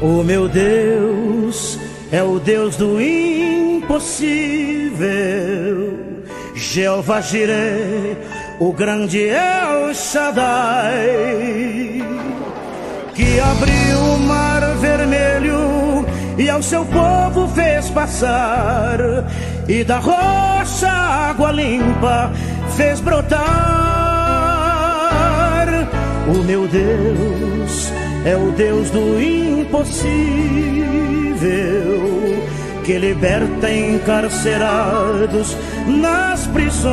O meu Deus é o Deus do impossível, Jeová Jireh, o grande El Shaddai, que abriu o mar vermelho e ao seu povo fez passar, e da rocha água limpa fez brotar. O meu Deus é o Deus do impossível, que liberta encarcerados nas prisões,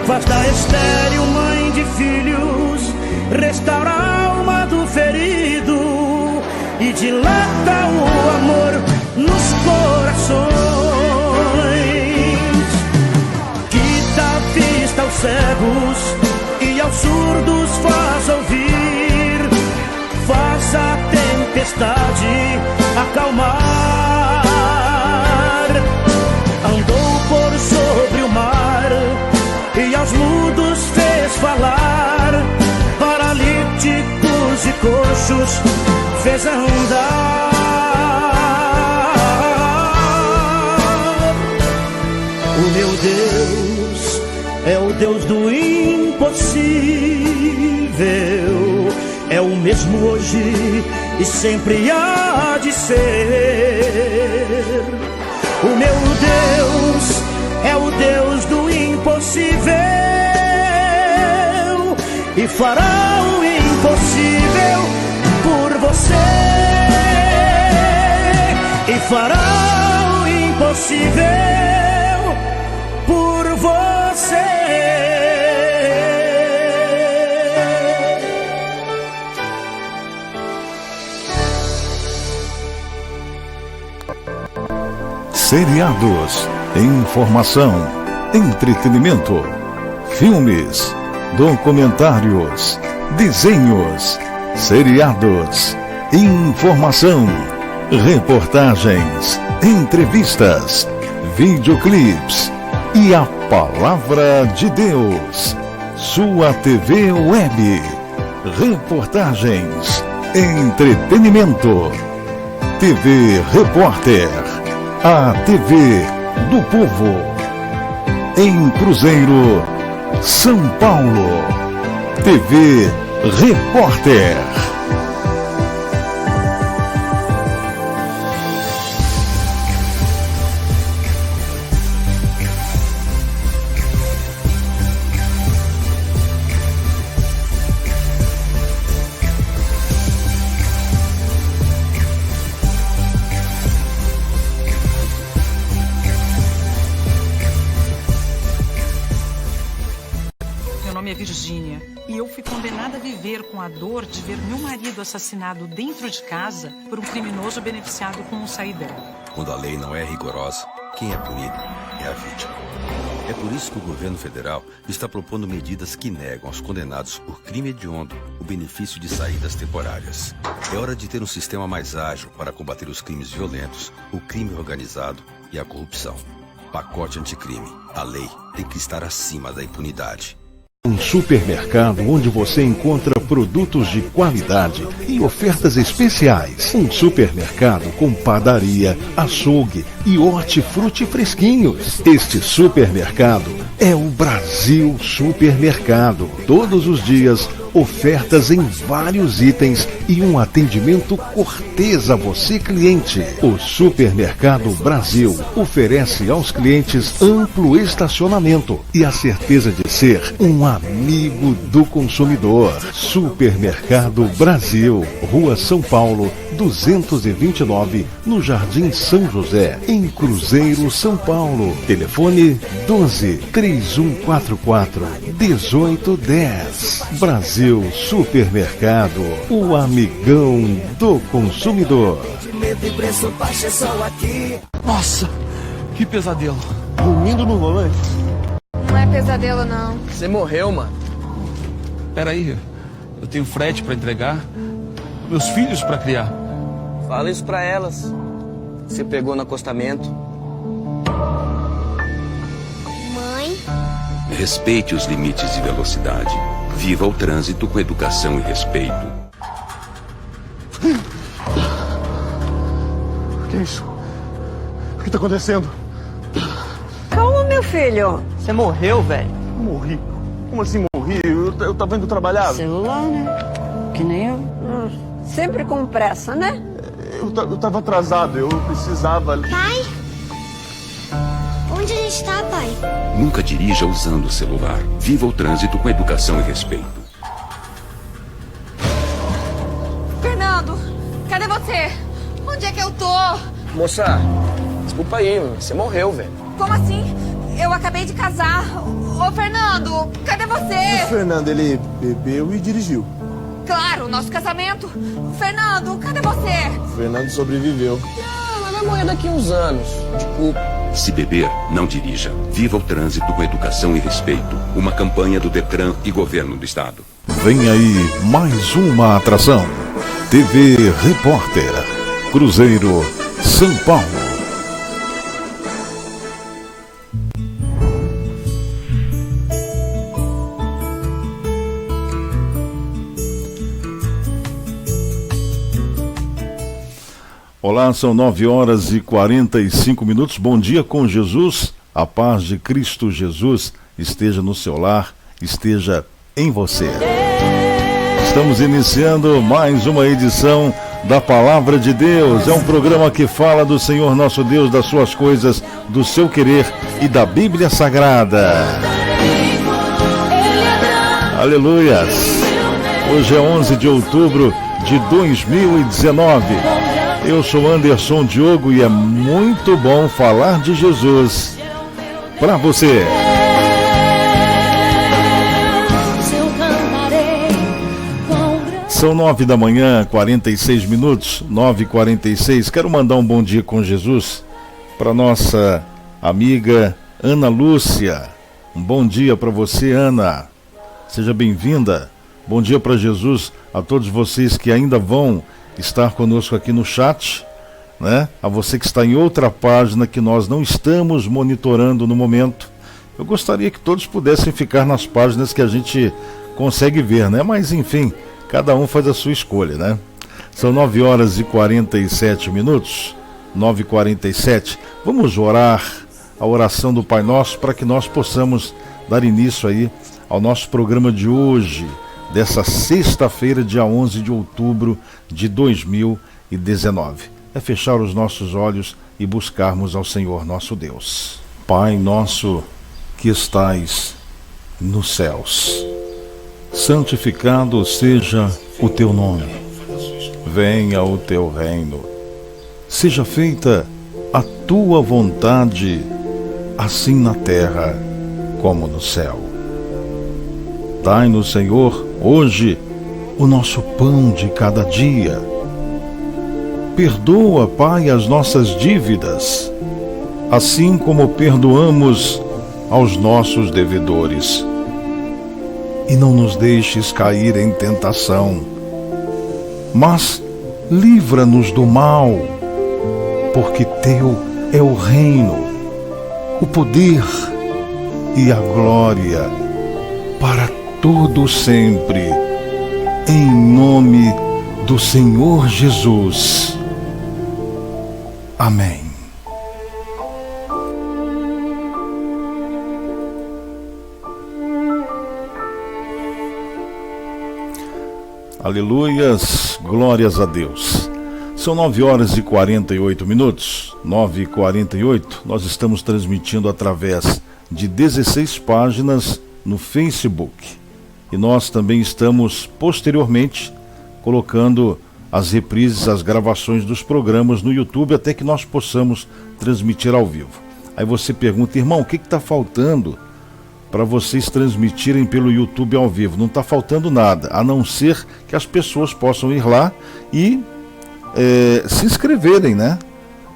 faz da estéril mãe de filhos, restaura a alma do ferido e dilata o amor nos corações, que dá vista aos cegos e aos surdos faz ouvir, faz a tempestade acalmar, andou por sobre o mar e aos mudos fez falar, paralíticos e coxos fez andar. O meu Deus é o Deus do impossível, é o mesmo hoje e sempre há de ser. O meu Deus é o Deus do impossível e fará o impossível por você, e fará o impossível por você. Seriados, informação, entretenimento, filmes, documentários, desenhos, seriados, informação, reportagens, entrevistas, videoclipes e a Palavra de Deus. Sua TV Web, reportagens, entretenimento, TV Repórter, a TV do Povo, em Cruzeiro, São Paulo, TV Repórter. Virgínia, e eu fui condenada a viver com a dor de ver meu marido assassinado dentro de casa por um criminoso beneficiado com um sair dela. Quando a lei não é rigorosa, quem é punido é a vítima. É por isso que o governo federal está propondo medidas que negam aos condenados por crime hediondo o benefício de saídas temporárias. É hora de ter um sistema mais ágil para combater os crimes violentos, o crime organizado e a corrupção. Pacote anticrime. A lei tem que estar acima da impunidade. Um supermercado onde você encontra produtos de qualidade e ofertas especiais. Um supermercado com padaria, açougue e hortifruti fresquinhos. Este supermercado é o Brasil Supermercado. Todos os dias, ofertas em vários itens e um atendimento cortês a você, cliente. O Supermercado Brasil oferece aos clientes amplo estacionamento e a certeza de ser um amigo do consumidor. Supermercado Brasil, Rua São Paulo, 229, no Jardim São José, em Cruzeiro, São Paulo. Telefone 12-3144-1810. Brasil Supermercado, o amigão do consumidor. Medo e preço baixo é só aqui. Nossa, que pesadelo. Dormindo no volante. Não é pesadelo, não. Você morreu, mano. Peraí, eu tenho frete pra entregar, meus filhos pra criar. Fala isso pra elas. Você pegou no acostamento. Mãe? Respeite os limites de velocidade. Viva o trânsito com educação e respeito. O que é isso? O que tá acontecendo? Calma, meu filho. Você morreu, velho? Morri? Como assim morri? Eu tava indo trabalhar. Celular, né? Que nem eu. Sempre com pressa, né? Eu tava atrasado, eu precisava... Pai? Onde a gente tá, pai? Nunca dirija usando o celular. Viva o trânsito com educação e respeito. Fernando, cadê você? Onde é que eu tô? Moça, desculpa aí, você morreu, velho. Como assim? Eu acabei de casar. Ô, Fernando, cadê você? O Fernando, ele bebeu e dirigiu. Claro, nosso casamento. Fernando, cadê você? O Fernando sobreviveu. Ela vai morrer daqui uns anos, de culpa. Se beber, não dirija. Viva o trânsito com educação e respeito. Uma campanha do Detran e Governo do Estado. Vem aí mais uma atração. TV Repórter. Cruzeiro, São Paulo. Olá, são 9h45. Bom dia com Jesus. A paz de Cristo Jesus esteja no seu lar, esteja em você. Estamos iniciando mais uma edição da Palavra de Deus. É um programa que fala do Senhor nosso Deus, das suas coisas, do seu querer e da Bíblia Sagrada. Aleluias! Hoje é 11 de outubro de 2019. Eu sou Anderson Diogo e é muito bom falar de Jesus para você. São 9h46, 9h46. Quero mandar um bom dia com Jesus para nossa amiga Ana Lúcia. Um bom dia para você, Ana. Seja bem-vinda. Bom dia para Jesus a todos vocês que ainda vão estar conosco aqui no chat, né? A você que está em outra página que nós não estamos monitorando no momento. Eu gostaria que todos pudessem ficar nas páginas que a gente consegue ver, né? Mas enfim, cada um faz a sua escolha, né? São 9h47, 9h47. Vamos orar a oração do Pai Nosso para que nós possamos dar início aí ao nosso programa de hoje, dessa sexta-feira, dia 11 de outubro de 2019. É fechar os nossos olhos e buscarmos ao Senhor nosso Deus. Pai nosso que estais nos céus, santificado seja o teu nome. Venha o teu reino. Seja feita a tua vontade, assim na terra como no céu. Dai-nos, Senhor, hoje o nosso pão de cada dia. Perdoa, Pai, as nossas dívidas, assim como perdoamos aos nossos devedores. E não nos deixes cair em tentação, mas livra-nos do mal, porque teu é o reino, o poder e a glória para todo sempre, em nome do Senhor Jesus. Amém. Aleluias, glórias a Deus. São 9h48, 9h48. Nós estamos transmitindo através de 16 páginas no Facebook. E nós também estamos, posteriormente, colocando as reprises, as gravações dos programas no YouTube, até que nós possamos transmitir ao vivo. Aí você pergunta, irmão, o que está faltando para vocês transmitirem pelo YouTube ao vivo? Não está faltando nada, a não ser que as pessoas possam ir lá e se inscreverem, né,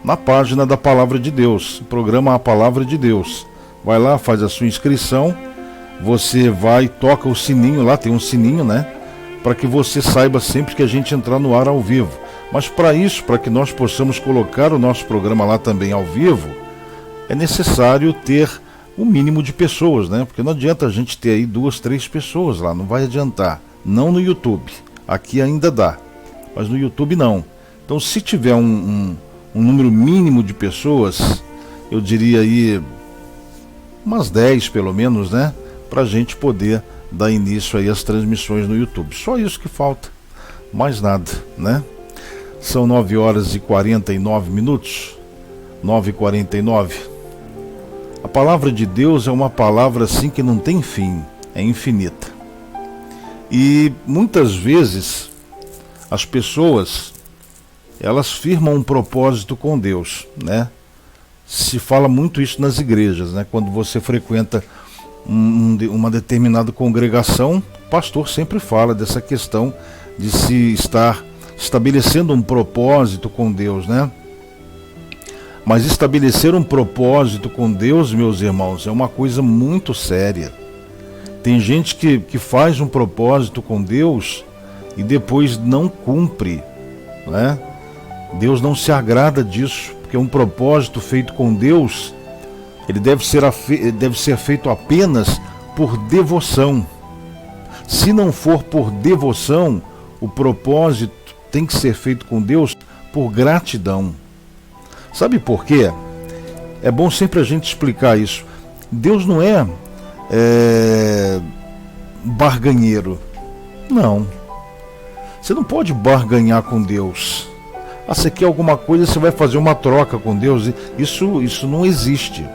na página da Palavra de Deus, programa A Palavra de Deus. Vai lá, faz a sua inscrição. Você vai, toca o sininho lá, tem um sininho, né? Para que você saiba sempre que a gente entrar no ar ao vivo. Mas para isso, para que nós possamos colocar o nosso programa lá também ao vivo, é necessário ter o mínimo de pessoas, né? Porque não adianta a gente ter aí 2, 3 pessoas lá, não vai adiantar. Não no YouTube, aqui ainda dá. mas no YouTube não. Então, se tiver um número mínimo de pessoas, eu diria aí umas 10 pelo menos, né? Para a gente poder dar início aí às transmissões no YouTube. Só isso que falta, mais nada, né? São 9 horas e 49 minutos, 9h49. A palavra de Deus é uma palavra assim que não tem fim, é infinita. E muitas vezes as pessoas, elas firmam um propósito com Deus, né? Se fala muito isso nas igrejas, né? Quando você frequenta uma determinada congregação, o pastor sempre fala dessa questão de se estar estabelecendo um propósito com Deus, né? Mas estabelecer um propósito com Deus, meus irmãos, é uma coisa muito séria. Tem gente que faz um propósito com Deus e depois não cumpre, né? Deus não se agrada disso, porque um propósito feito com Deus, ele deve ser feito apenas por devoção. Se não for por devoção, o propósito tem que ser feito com Deus por gratidão. Sabe por quê? É bom sempre a gente explicar isso. Deus não é barganheiro. Não. Você não pode barganhar com Deus. Você quer alguma coisa, você vai fazer uma troca com Deus. Isso não existe.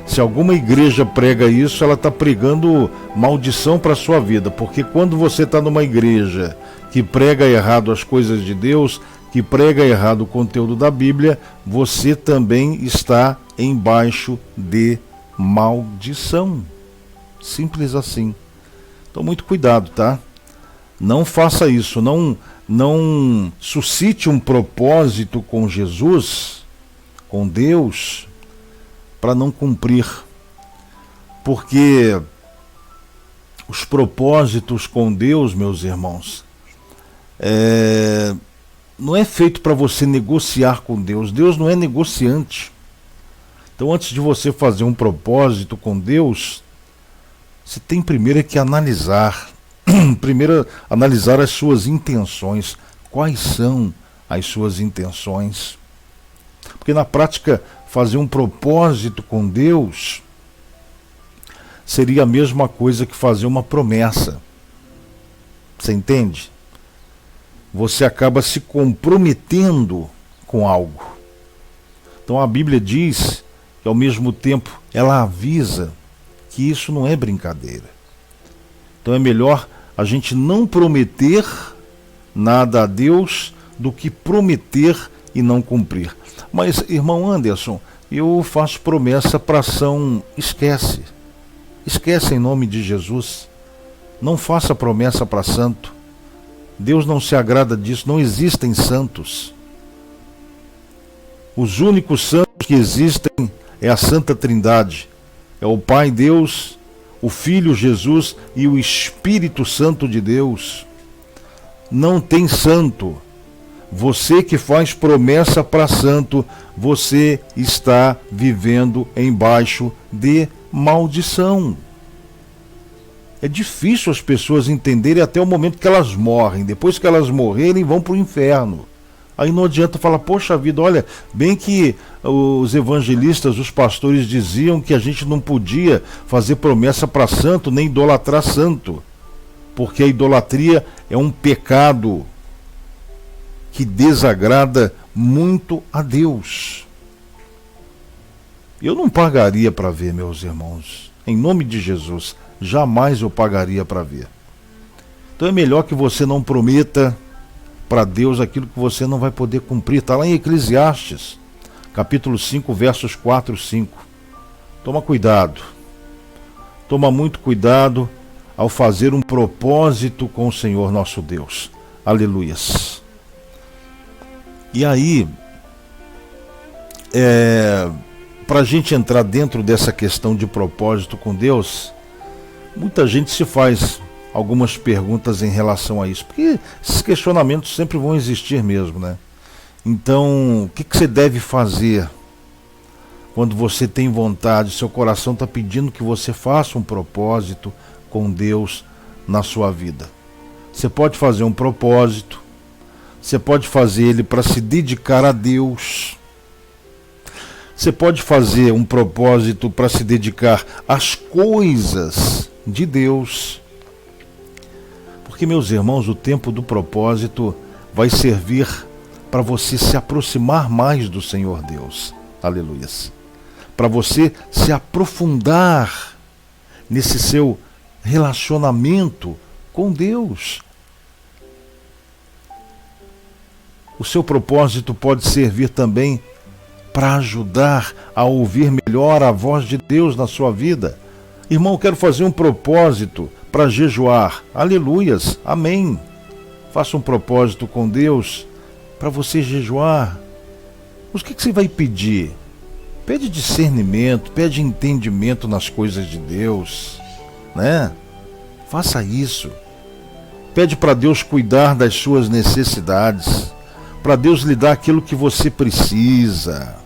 Se alguma igreja prega isso, ela está pregando maldição para a sua vida. Porque quando você está numa igreja que prega errado as coisas de Deus, que prega errado o conteúdo da Bíblia, você também está embaixo de maldição. Simples assim. Então muito cuidado, tá? Não faça isso, não suscite um propósito com Jesus, com Deus, para não cumprir. Porque os propósitos com Deus, meus irmãos, não é feito para você negociar com Deus. Deus não é negociante. Então, antes de você fazer um propósito com Deus, você tem primeiro que analisar. Primeiro, analisar as suas intenções. Quais são as suas intenções? Porque na prática, fazer um propósito com Deus seria a mesma coisa que fazer uma promessa. Você entende? Você acaba se comprometendo com algo. Então a Bíblia diz que ao mesmo tempo ela avisa que isso não é brincadeira. Então é melhor a gente não prometer nada a Deus do que prometer e não cumprir. Mas, irmão Anderson, eu faço promessa para ação. Esquece em nome de Jesus. Não faça promessa para santo. Deus não se agrada disso, não existem santos. Os únicos santos que existem é a Santa Trindade. É o Pai Deus, o Filho Jesus e o Espírito Santo de Deus. Não tem santo. Você que faz promessa para santo, você está vivendo embaixo de maldição. É difícil as pessoas entenderem até o momento que elas morrem. Depois que elas morrerem, vão para o inferno. Aí não adianta falar, poxa vida, olha, bem que os evangelistas, os pastores diziam que a gente não podia fazer promessa para santo, nem idolatrar santo. Porque a idolatria é um pecado que desagrada muito a Deus. Eu não pagaria para ver, meus irmãos. Em nome de Jesus, jamais eu pagaria para ver. Então é melhor que você não prometa para Deus aquilo que você não vai poder cumprir. Está lá em Eclesiastes, capítulo 5, versos 4 e 5. Toma cuidado. Toma muito cuidado ao fazer um propósito com o Senhor nosso Deus. Aleluias. E aí, para a gente entrar dentro dessa questão de propósito com Deus, muita gente se faz algumas perguntas em relação a isso, porque esses questionamentos sempre vão existir mesmo, né? Então, o que você deve fazer quando você tem vontade, seu coração está pedindo que você faça um propósito com Deus na sua vida? Você pode fazer um propósito, Você pode fazer ele para se dedicar a Deus. Você pode fazer um propósito para se dedicar às coisas de Deus. Porque, meus irmãos, o tempo do propósito vai servir para você se aproximar mais do Senhor Deus. Aleluias. Para você se aprofundar nesse seu relacionamento com Deus. O seu propósito pode servir também para ajudar a ouvir melhor a voz de Deus na sua vida. Irmão, quero fazer um propósito para jejuar. Aleluias, amém. Faça um propósito com Deus para você jejuar. Mas o que você vai pedir? Pede discernimento, pede entendimento nas coisas de Deus, né? Faça isso. Pede para Deus cuidar das suas necessidades, para Deus lhe dar aquilo que você precisa.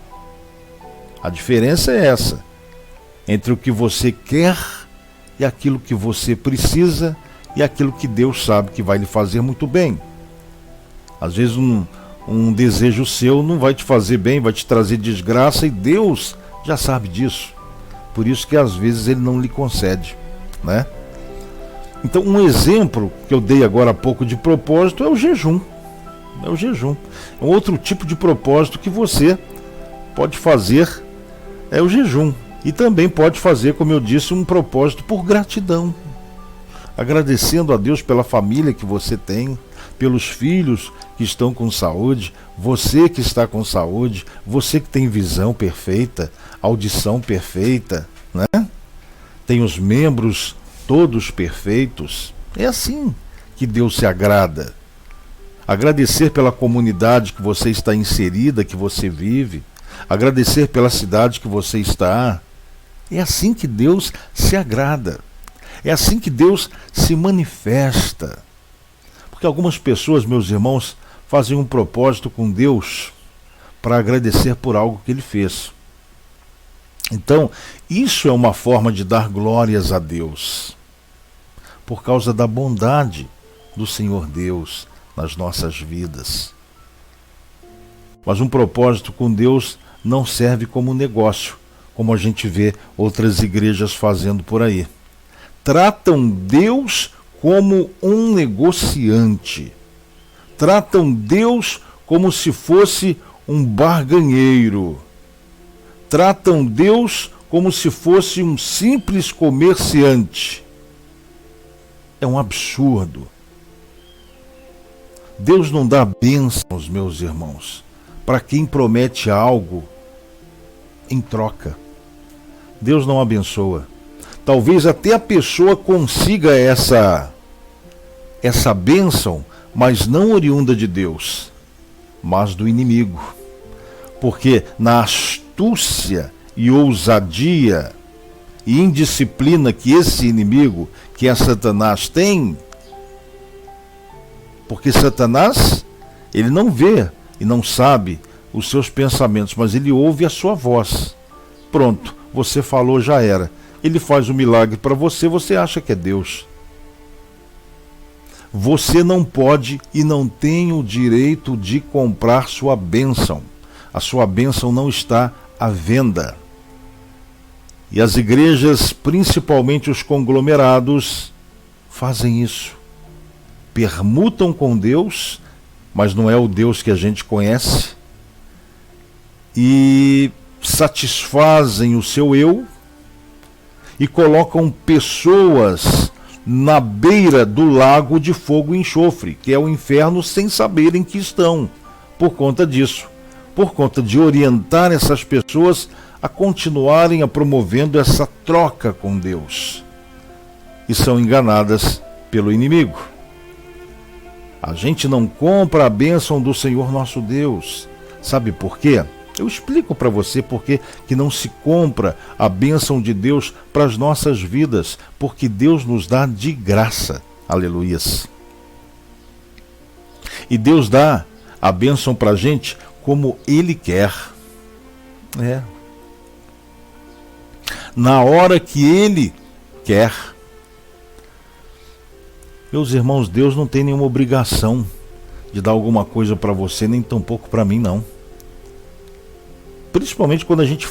A diferença é essa, entre o que você quer e aquilo que você precisa e aquilo que Deus sabe que vai lhe fazer muito bem. Às vezes um desejo seu não vai te fazer bem, vai te trazer desgraça, e Deus já sabe disso. Por isso que às vezes Ele não lhe concede, né? Então, um exemplo que eu dei agora há pouco de propósito é o jejum. É o jejum. Um outro tipo de propósito que você pode fazer é o jejum. E também pode fazer, como eu disse, um propósito por gratidão. Agradecendo a Deus pela família que você tem, pelos filhos que estão com saúde, você que está com saúde, você que tem visão perfeita, audição perfeita, né? Tem os membros todos perfeitos. É assim que Deus se agrada. Agradecer pela comunidade que você está inserida, que você vive. Agradecer pela cidade que você está. É assim que Deus se agrada. É assim que Deus se manifesta. Porque algumas pessoas, meus irmãos, fazem um propósito com Deus para agradecer por algo que Ele fez. Então, isso é uma forma de dar glórias a Deus, por causa da bondade do Senhor Deus nas nossas vidas. Mas um propósito com Deus não serve como negócio, como a gente vê outras igrejas fazendo por aí. Tratam Deus como um negociante. Tratam Deus como se fosse um barganheiro. Tratam Deus como se fosse um simples comerciante. É um absurdo. Deus não dá bênçãos, meus irmãos, para quem promete algo em troca. Deus não abençoa. Talvez até a pessoa consiga essa bênção, mas não oriunda de Deus, mas do inimigo. Porque na astúcia e ousadia e indisciplina que esse inimigo, que é Satanás, tem, porque Satanás, ele não vê e não sabe os seus pensamentos, mas ele ouve a sua voz. Pronto, você falou, já era. Ele faz um milagre para você, você acha que é Deus. Você não pode e não tem o direito de comprar sua bênção. A sua bênção não está à venda. E as igrejas, principalmente os conglomerados, fazem isso. Permutam com Deus, mas não é o Deus que a gente conhece, e satisfazem o seu eu e colocam pessoas na beira do lago de fogo e enxofre, que é o inferno, sem saberem que estão, por conta disso, por conta de orientar essas pessoas a continuarem a promovendo essa troca com Deus, e são enganadas pelo inimigo. A gente não compra a bênção do Senhor nosso Deus. Sabe por quê? Eu explico para você por que não se compra a bênção de Deus para as nossas vidas, porque Deus nos dá de graça. Aleluias. E Deus dá a bênção para a gente como Ele quer. Na hora que Ele quer. Meus irmãos, Deus não tem nenhuma obrigação de dar alguma coisa para você, nem tampouco para mim, não. Principalmente quando a gente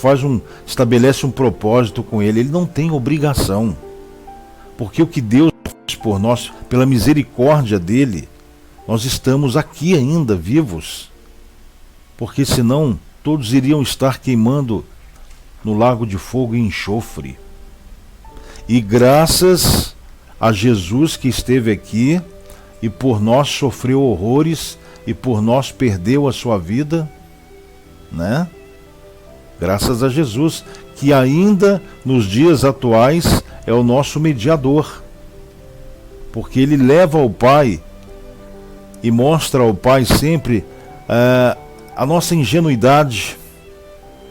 estabelece um propósito com ele, ele não tem obrigação. Porque o que Deus fez por nós, pela misericórdia dele, nós estamos aqui ainda vivos. Porque senão todos iriam estar queimando no lago de fogo e enxofre. E graças a Jesus que esteve aqui e por nós sofreu horrores e por nós perdeu a sua vida, né? Graças a Jesus, que ainda nos dias atuais é o nosso mediador, porque ele leva ao Pai e mostra ao Pai sempre a nossa ingenuidade,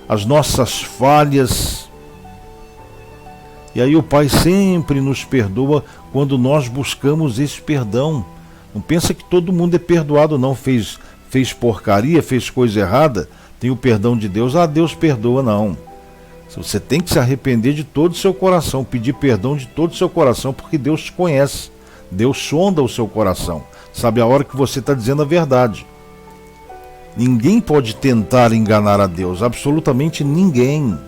as nossas falhas, e aí o Pai sempre nos perdoa quando nós buscamos esse perdão. Não pensa que todo mundo é perdoado, não. Fez porcaria, fez coisa errada, tem o perdão de Deus. Deus perdoa, não. Você tem que se arrepender de todo o seu coração, pedir perdão de todo o seu coração, porque Deus te conhece. Deus sonda o seu coração, sabe a hora que você está dizendo a verdade. Ninguém pode tentar enganar a Deus, absolutamente ninguém.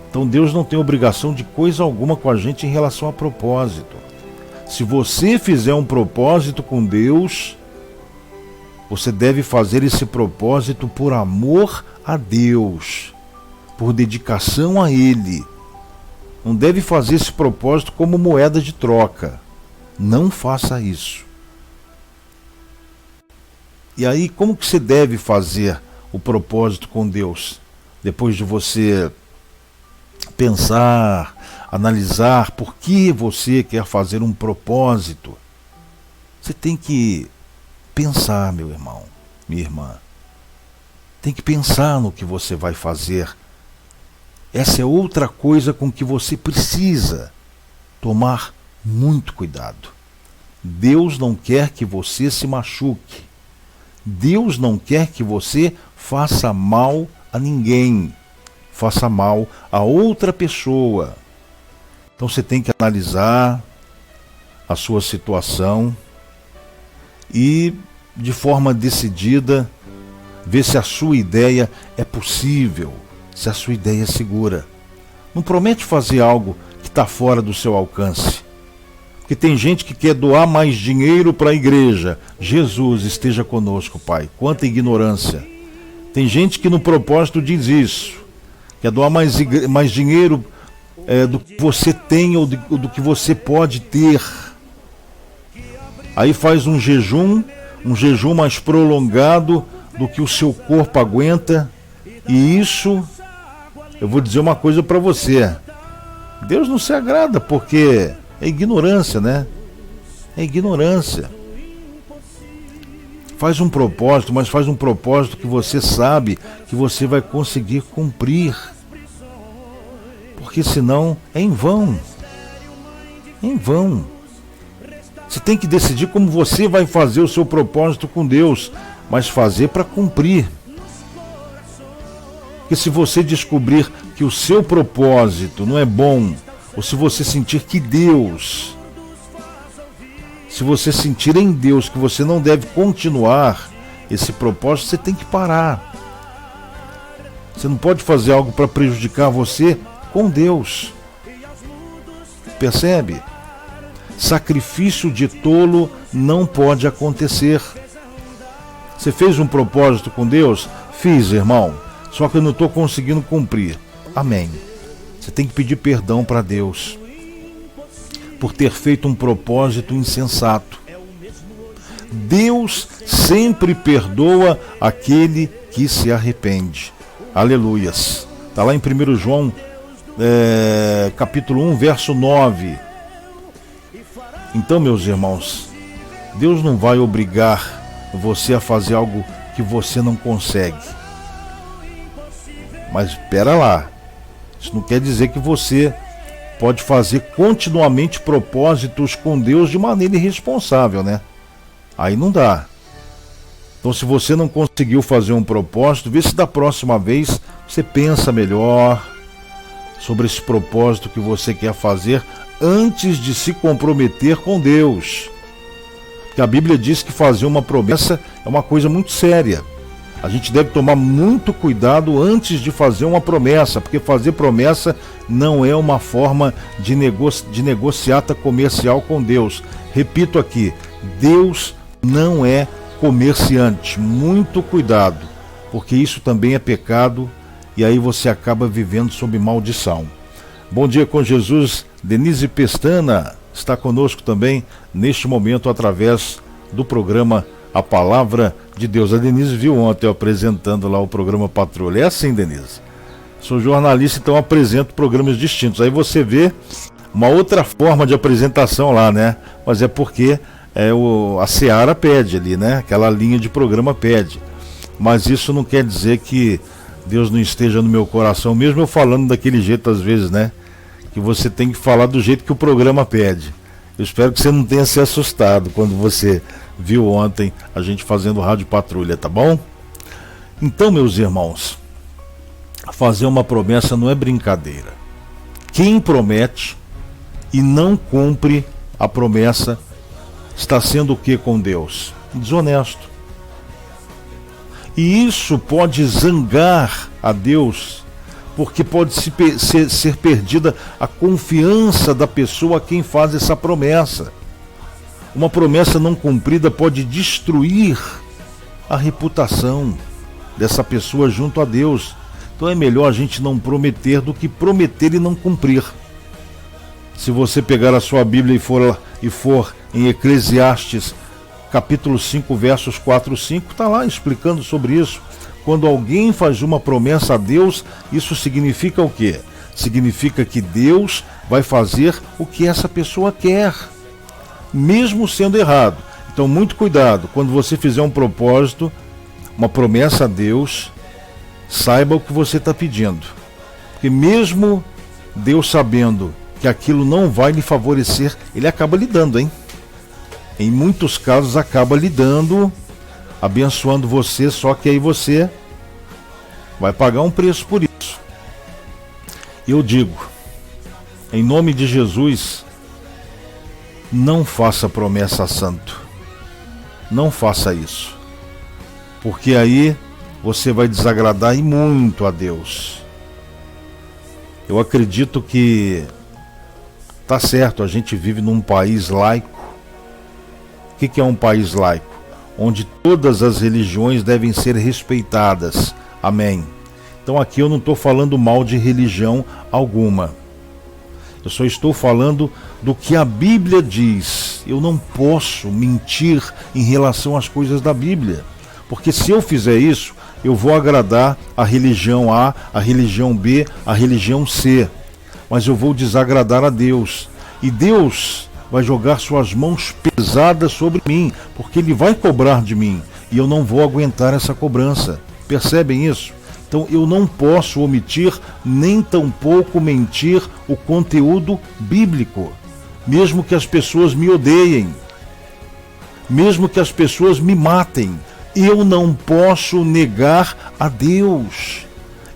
Então Deus não tem obrigação de coisa alguma com a gente em relação a propósito. Se você fizer um propósito com Deus, você deve fazer esse propósito por amor a Deus, por dedicação a Ele. Não deve fazer esse propósito como moeda de troca. Não faça isso. E aí, como que você deve fazer o propósito com Deus? Depois de você pensar, analisar por que você quer fazer um propósito, você tem que pensar, meu irmão, minha irmã. Tem que pensar no que você vai fazer. Essa é outra coisa com que você precisa tomar muito cuidado. Deus não quer que você se machuque. Deus não quer que você faça mal a ninguém, faça mal a outra pessoa. Então você tem que analisar a sua situação e, de forma decidida, ver se a sua ideia é possível, se a sua ideia é segura. Não promete fazer algo que está fora do seu alcance. Porque tem gente que quer doar mais dinheiro para a igreja. Jesus esteja conosco, Pai. Quanta ignorância. Tem gente que no propósito diz isso. Quer doar mais dinheiro do que você tem ou do que você pode ter. Aí faz um jejum mais prolongado do que o seu corpo aguenta. E isso, eu vou dizer uma coisa para você. Deus não se agrada porque é ignorância, né? É ignorância. Faz um propósito, mas faz um propósito que você sabe que você vai conseguir cumprir. Porque senão é em vão. É em vão. Você tem que decidir como você vai fazer o seu propósito com Deus, mas fazer para cumprir. Porque se você descobrir que o seu propósito não é bom, ou se você sentir que Deus, se você sentir em Deus que você não deve continuar esse propósito, você tem que parar. Você não pode fazer algo para prejudicar você com Deus. Percebe? Sacrifício de tolo não pode acontecer. Você fez um propósito com Deus? Fiz, irmão. Só que eu não estou conseguindo cumprir. Amém. Você tem que pedir perdão para Deus por ter feito um propósito insensato. Deus sempre perdoa aquele que se arrepende. Aleluias. Está lá em 1 João, capítulo 1, verso 9. Então, meus irmãos, Deus não vai obrigar você a fazer algo que você não consegue. Mas espera lá. Isso não quer dizer que você pode fazer continuamente propósitos com Deus de maneira irresponsável, né? Aí não dá. Então, se você não conseguiu fazer um propósito, vê se da próxima vez você pensa melhor sobre esse propósito que você quer fazer antes de se comprometer com Deus. Porque a Bíblia diz que fazer uma promessa é uma coisa muito séria. A gente deve tomar muito cuidado antes de fazer uma promessa, porque fazer promessa não é uma forma de negociata comercial com Deus. Repito aqui, Deus não é comerciante. Muito cuidado, porque isso também é pecado e aí você acaba vivendo sob maldição. Bom dia com Jesus. Denise Pestana está conosco também neste momento através do programa A Palavra de Deus. A Denise viu ontem eu apresentando lá o programa Patrulha. É assim, Denise. Sou jornalista, então apresento programas distintos. Aí você vê uma outra forma de apresentação lá, né? Mas é porque a Seara pede ali, né? Aquela linha de programa pede. Mas isso não quer dizer que Deus não esteja no meu coração, mesmo eu falando daquele jeito às vezes, né? Que você tem que falar do jeito que o programa pede. Eu espero que você não tenha se assustado quando você viu ontem a gente fazendo Rádio Patrulha, tá bom? Então, meus irmãos, fazer uma promessa não é brincadeira. Quem promete e não cumpre a promessa está sendo o que com Deus? Desonesto. E isso pode zangar a Deus, porque pode ser perdida a confiança da pessoa a quem faz essa promessa. Uma promessa não cumprida pode destruir a reputação dessa pessoa junto a Deus. Então é melhor a gente não prometer do que prometer e não cumprir. Se você pegar a sua Bíblia e for em Eclesiastes, capítulo 5, versos 4 e 5, está lá explicando sobre isso. Quando alguém faz uma promessa a Deus, isso significa o quê? Significa que Deus vai fazer o que essa pessoa quer, mesmo sendo errado. Então, muito cuidado, quando você fizer um propósito, uma promessa a Deus, saiba o que você está pedindo. Porque mesmo Deus sabendo que aquilo não vai lhe favorecer, Ele acaba lhe dando, hein? Em muitos casos acaba lhe dando, abençoando você, só que aí você vai pagar um preço por isso. Eu digo, em nome de Jesus, não faça promessa a santo. Não faça isso. Porque aí você vai desagradar e muito a Deus. Eu acredito que tá certo, a gente vive num país laico. O que é um país laico? Onde todas as religiões devem ser respeitadas. Amém. Então aqui eu não estou falando mal de religião alguma. Eu só estou falando do que a Bíblia diz. Eu não posso mentir em relação às coisas da Bíblia. Porque se eu fizer isso, eu vou agradar a religião A, a religião B, a religião C. Mas eu vou desagradar a Deus. E Deus vai jogar suas mãos pesadas sobre mim, porque Ele vai cobrar de mim, e eu não vou aguentar essa cobrança. Percebem isso? Então eu não posso omitir, nem tampouco mentir o conteúdo bíblico, mesmo que as pessoas me odeiem, mesmo que as pessoas me matem. Eu não posso negar a Deus,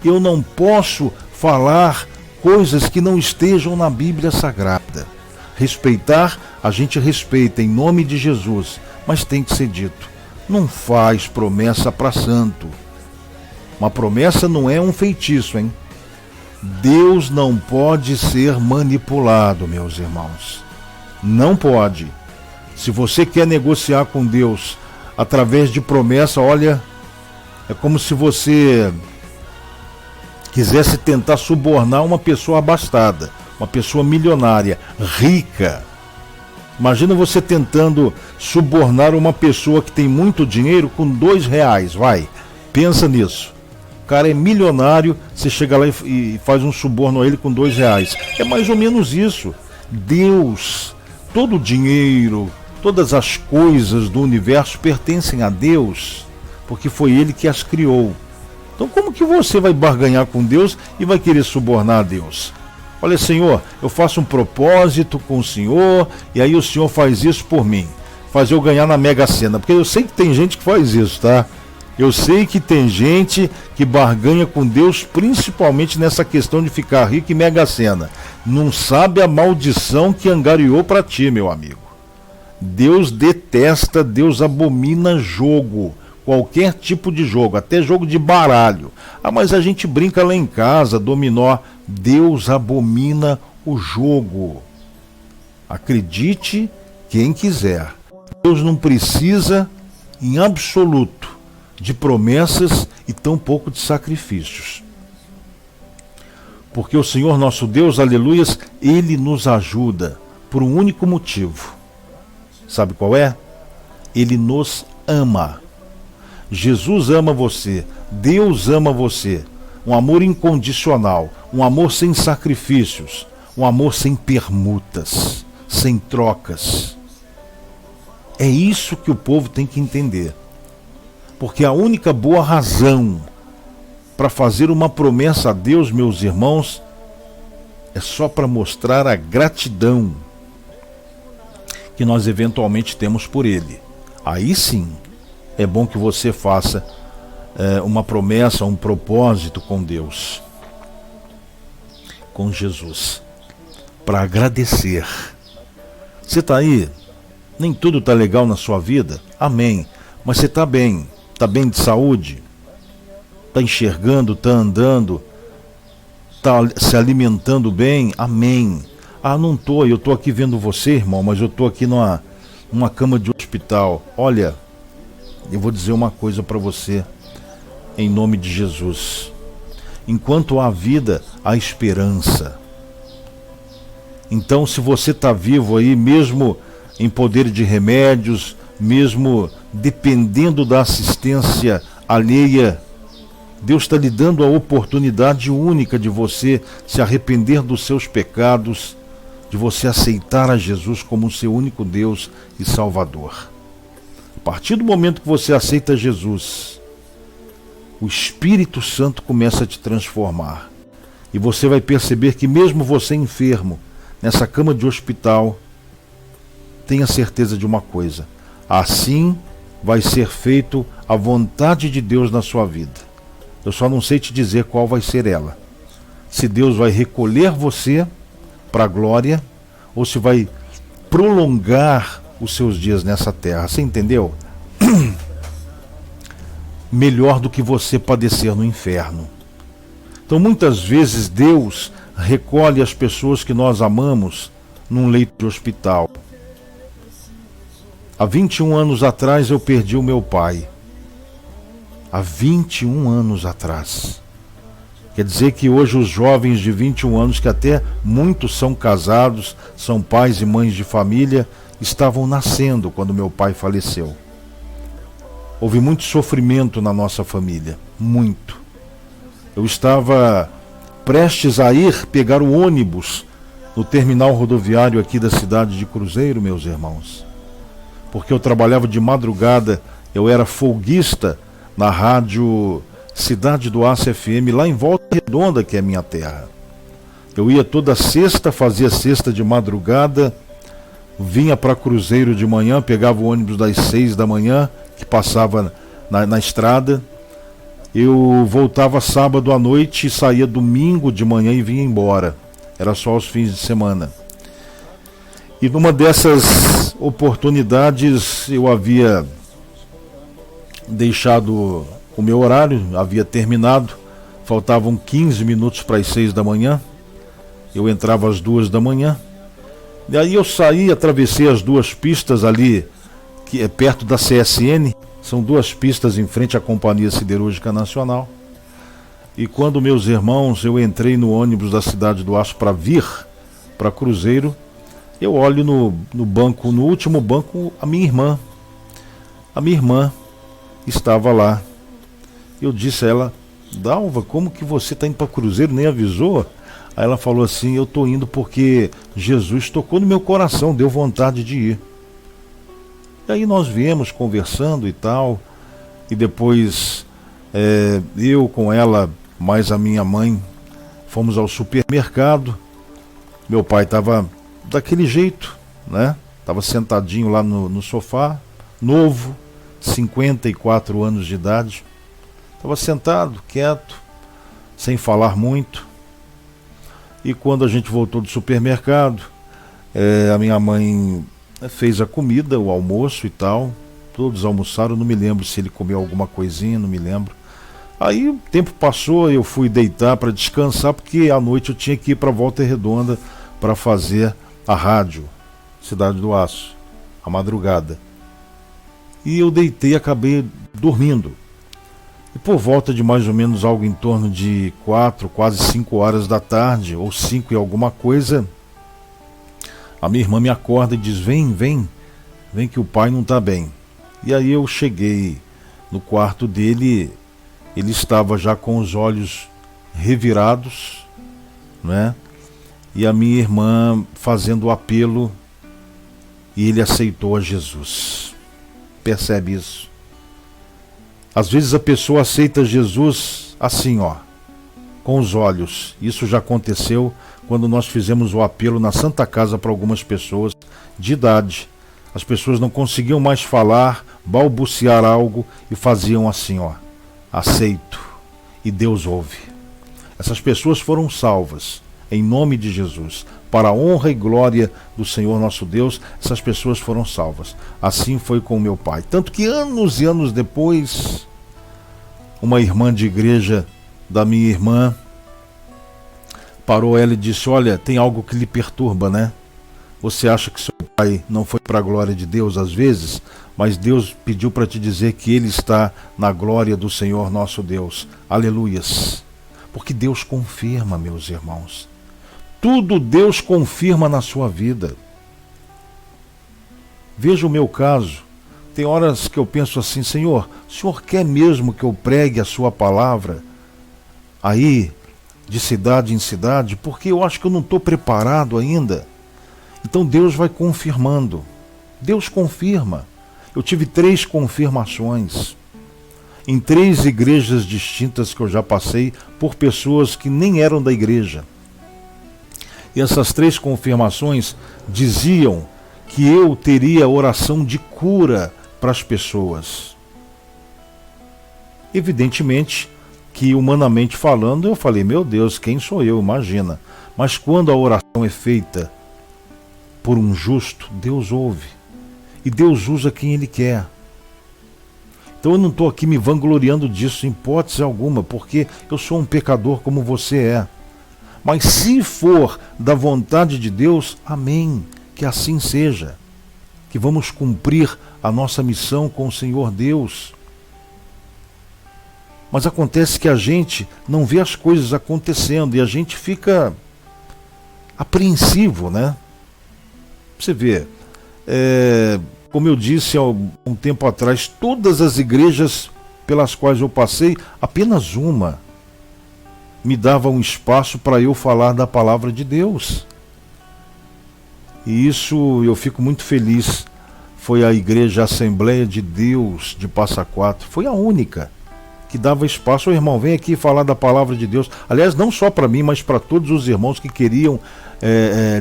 eu não posso falar coisas que não estejam na Bíblia Sagrada. Respeitar, a gente respeita em nome de Jesus, mas tem que ser dito. Não faz promessa para santo. Uma promessa não é um feitiço, hein? Deus não pode ser manipulado, meus irmãos. Não pode. Se você quer negociar com Deus através de promessa, olha, é como se você quisesse tentar subornar uma pessoa abastada, uma pessoa milionária, rica. Imagina você tentando subornar uma pessoa que tem muito dinheiro com R$2, vai. Pensa nisso. O cara é milionário, você chega lá e faz um suborno a ele com R$2. É mais ou menos isso. Deus, todo o dinheiro, todas as coisas do universo pertencem a Deus, porque foi Ele que as criou. Então como que você vai barganhar com Deus e vai querer subornar a Deus? Olha, Senhor, eu faço um propósito com o Senhor, e aí o Senhor faz isso por mim. Faz eu ganhar na Mega Sena. Porque eu sei que tem gente que faz isso, tá? Eu sei que tem gente que barganha com Deus, principalmente nessa questão de ficar rico e Mega Sena. Não sabe a maldição que angariou para ti, meu amigo. Deus detesta, Deus abomina jogo. Qualquer tipo de jogo, até jogo de baralho. Ah, mas a gente brinca lá em casa, dominó. Deus abomina o jogo. Acredite quem quiser. Deus não precisa, em absoluto, de promessas e tampouco de sacrifícios. Porque o Senhor nosso Deus, aleluias, Ele nos ajuda por um único motivo. Sabe qual é? Ele nos ama. Jesus ama você, Deus ama você. Um amor incondicional, um amor sem sacrifícios, um amor sem permutas, sem trocas. É isso que o povo tem que entender. Porque a única boa razão para fazer uma promessa a Deus, meus irmãos, é só para mostrar a gratidão que nós eventualmente temos por Ele. Aí sim, é bom que você faça uma promessa, um propósito com Deus, com Jesus, para agradecer. Você está aí? Nem tudo está legal na sua vida? Amém. Mas você está bem? Está bem de saúde? Está enxergando? Está andando? Está se alimentando bem? Amém. Ah, não estou. Eu estou aqui vendo você, irmão, mas eu estou aqui numa cama de hospital. Olha, eu vou dizer uma coisa para você, em nome de Jesus. Enquanto há vida, há esperança. Então, se você está vivo aí, mesmo em poder de remédios, mesmo dependendo da assistência alheia, Deus está lhe dando a oportunidade única de você se arrepender dos seus pecados, de você aceitar a Jesus como o seu único Deus e Salvador. A partir do momento que você aceita Jesus, o Espírito Santo começa a te transformar. E você vai perceber que mesmo você enfermo, nessa cama de hospital, tenha certeza de uma coisa: assim vai ser feito a vontade de Deus na sua vida. Eu só não sei te dizer qual vai ser ela. Se Deus vai recolher você para a glória, ou se vai prolongar os seus dias nessa terra. Você entendeu? Melhor do que você padecer no inferno. Então muitas vezes Deus recolhe as pessoas que nós amamos num leito de hospital. Há 21 anos atrás eu perdi o meu pai. Há 21 anos atrás. Quer dizer que hoje os jovens de 21 anos, que até muitos são casados, são pais e mães de família, estavam nascendo quando meu pai faleceu. Houve muito sofrimento na nossa família, muito. Eu estava prestes a ir pegar o ônibus no terminal rodoviário aqui da cidade de Cruzeiro, meus irmãos. Porque eu trabalhava de madrugada, eu era folguista na rádio Cidade do Aço FM, lá em Volta Redonda, que é a minha terra. Eu ia toda sexta, fazia sexta de madrugada, vinha para Cruzeiro de manhã, pegava o ônibus das 6 da manhã, que passava na estrada. Eu voltava sábado à noite, saía domingo de manhã e vinha embora. Era só aos fins de semana. E numa dessas oportunidades eu havia deixado o meu horário, havia terminado, faltavam 15 minutos para as 6 da manhã, eu entrava às 2 da manhã, e aí eu saí, atravessei as duas pistas ali, que é perto da CSN, são duas pistas em frente à Companhia Siderúrgica Nacional, e quando meus irmãos, eu entrei no ônibus da Cidade do Aço para vir para Cruzeiro, eu olho no banco, no último banco, a minha irmã estava lá. Eu disse a ela: Dalva, como que você está indo para Cruzeiro, nem avisou? Aí ela falou assim: eu estou indo porque Jesus tocou no meu coração, deu vontade de ir. E aí nós viemos conversando e tal, e depois eu com ela, mais a minha mãe, fomos ao supermercado. Meu pai estava daquele jeito, né? Estava sentadinho lá no sofá, novo, 54 anos de idade. Estava sentado, quieto, sem falar muito. E quando a gente voltou do supermercado, a minha mãe fez a comida, o almoço e tal. Todos almoçaram, não me lembro se ele comeu alguma coisinha, não me lembro. Aí o tempo passou, eu fui deitar para descansar, porque à noite eu tinha que ir para Volta Redonda para fazer a rádio, Cidade do Aço, à madrugada. E eu deitei e acabei dormindo. E por volta de mais ou menos algo em torno de 4, quase 5 horas da tarde, ou 5 e alguma coisa, a minha irmã me acorda e diz: vem que o pai não está bem. E aí eu cheguei no quarto dele, ele estava já com os olhos revirados, né? E a minha irmã fazendo o apelo, e ele aceitou a Jesus. Percebe isso? Às vezes a pessoa aceita Jesus assim, ó, com os olhos. Isso já aconteceu quando nós fizemos o apelo na Santa Casa para algumas pessoas de idade. As pessoas não conseguiam mais falar, balbuciar algo e faziam assim, ó, aceito. E Deus ouve. Essas pessoas foram salvas em nome de Jesus. Para a honra e glória do Senhor nosso Deus, essas pessoas foram salvas. Assim foi com meu pai. Tanto que anos e anos depois, uma irmã de igreja da minha irmã parou ela e disse: olha, tem algo que lhe perturba, né? Você acha que seu pai não foi para a glória de Deus às vezes? Mas Deus pediu para te dizer que ele está na glória do Senhor nosso Deus. Aleluias. Porque Deus confirma, meus irmãos. Tudo Deus confirma na sua vida. Veja o meu caso. Tem horas que eu penso assim: Senhor, o Senhor quer mesmo que eu pregue a sua palavra aí, de cidade em cidade? Porque eu acho que eu não estou preparado ainda. Então Deus vai confirmando. Deus confirma. Eu tive 3 confirmações em 3 igrejas distintas que eu já passei por pessoas que nem eram da igreja. E essas 3 confirmações diziam que eu teria oração de cura para as pessoas. Evidentemente que, humanamente falando, eu falei: meu Deus, quem sou eu? Imagina. Mas quando a oração é feita por um justo, Deus ouve. E Deus usa quem Ele quer. Então eu não estou aqui me vangloriando disso em hipótese alguma, porque eu sou um pecador como você é. Mas se for da vontade de Deus, amém, que assim seja. Que vamos cumprir a nossa missão com o Senhor Deus. Mas acontece que a gente não vê as coisas acontecendo e a gente fica apreensivo, né? Você vê, como eu disse há um tempo atrás, todas as igrejas pelas quais eu passei, apenas uma me dava um espaço para eu falar da palavra de Deus. E isso eu fico muito feliz. Foi a Igreja Assembleia de Deus de Passa Quatro. Foi a única que dava espaço. Ô irmão, vem aqui falar da palavra de Deus. Aliás, não só para mim, mas para todos os irmãos que queriam,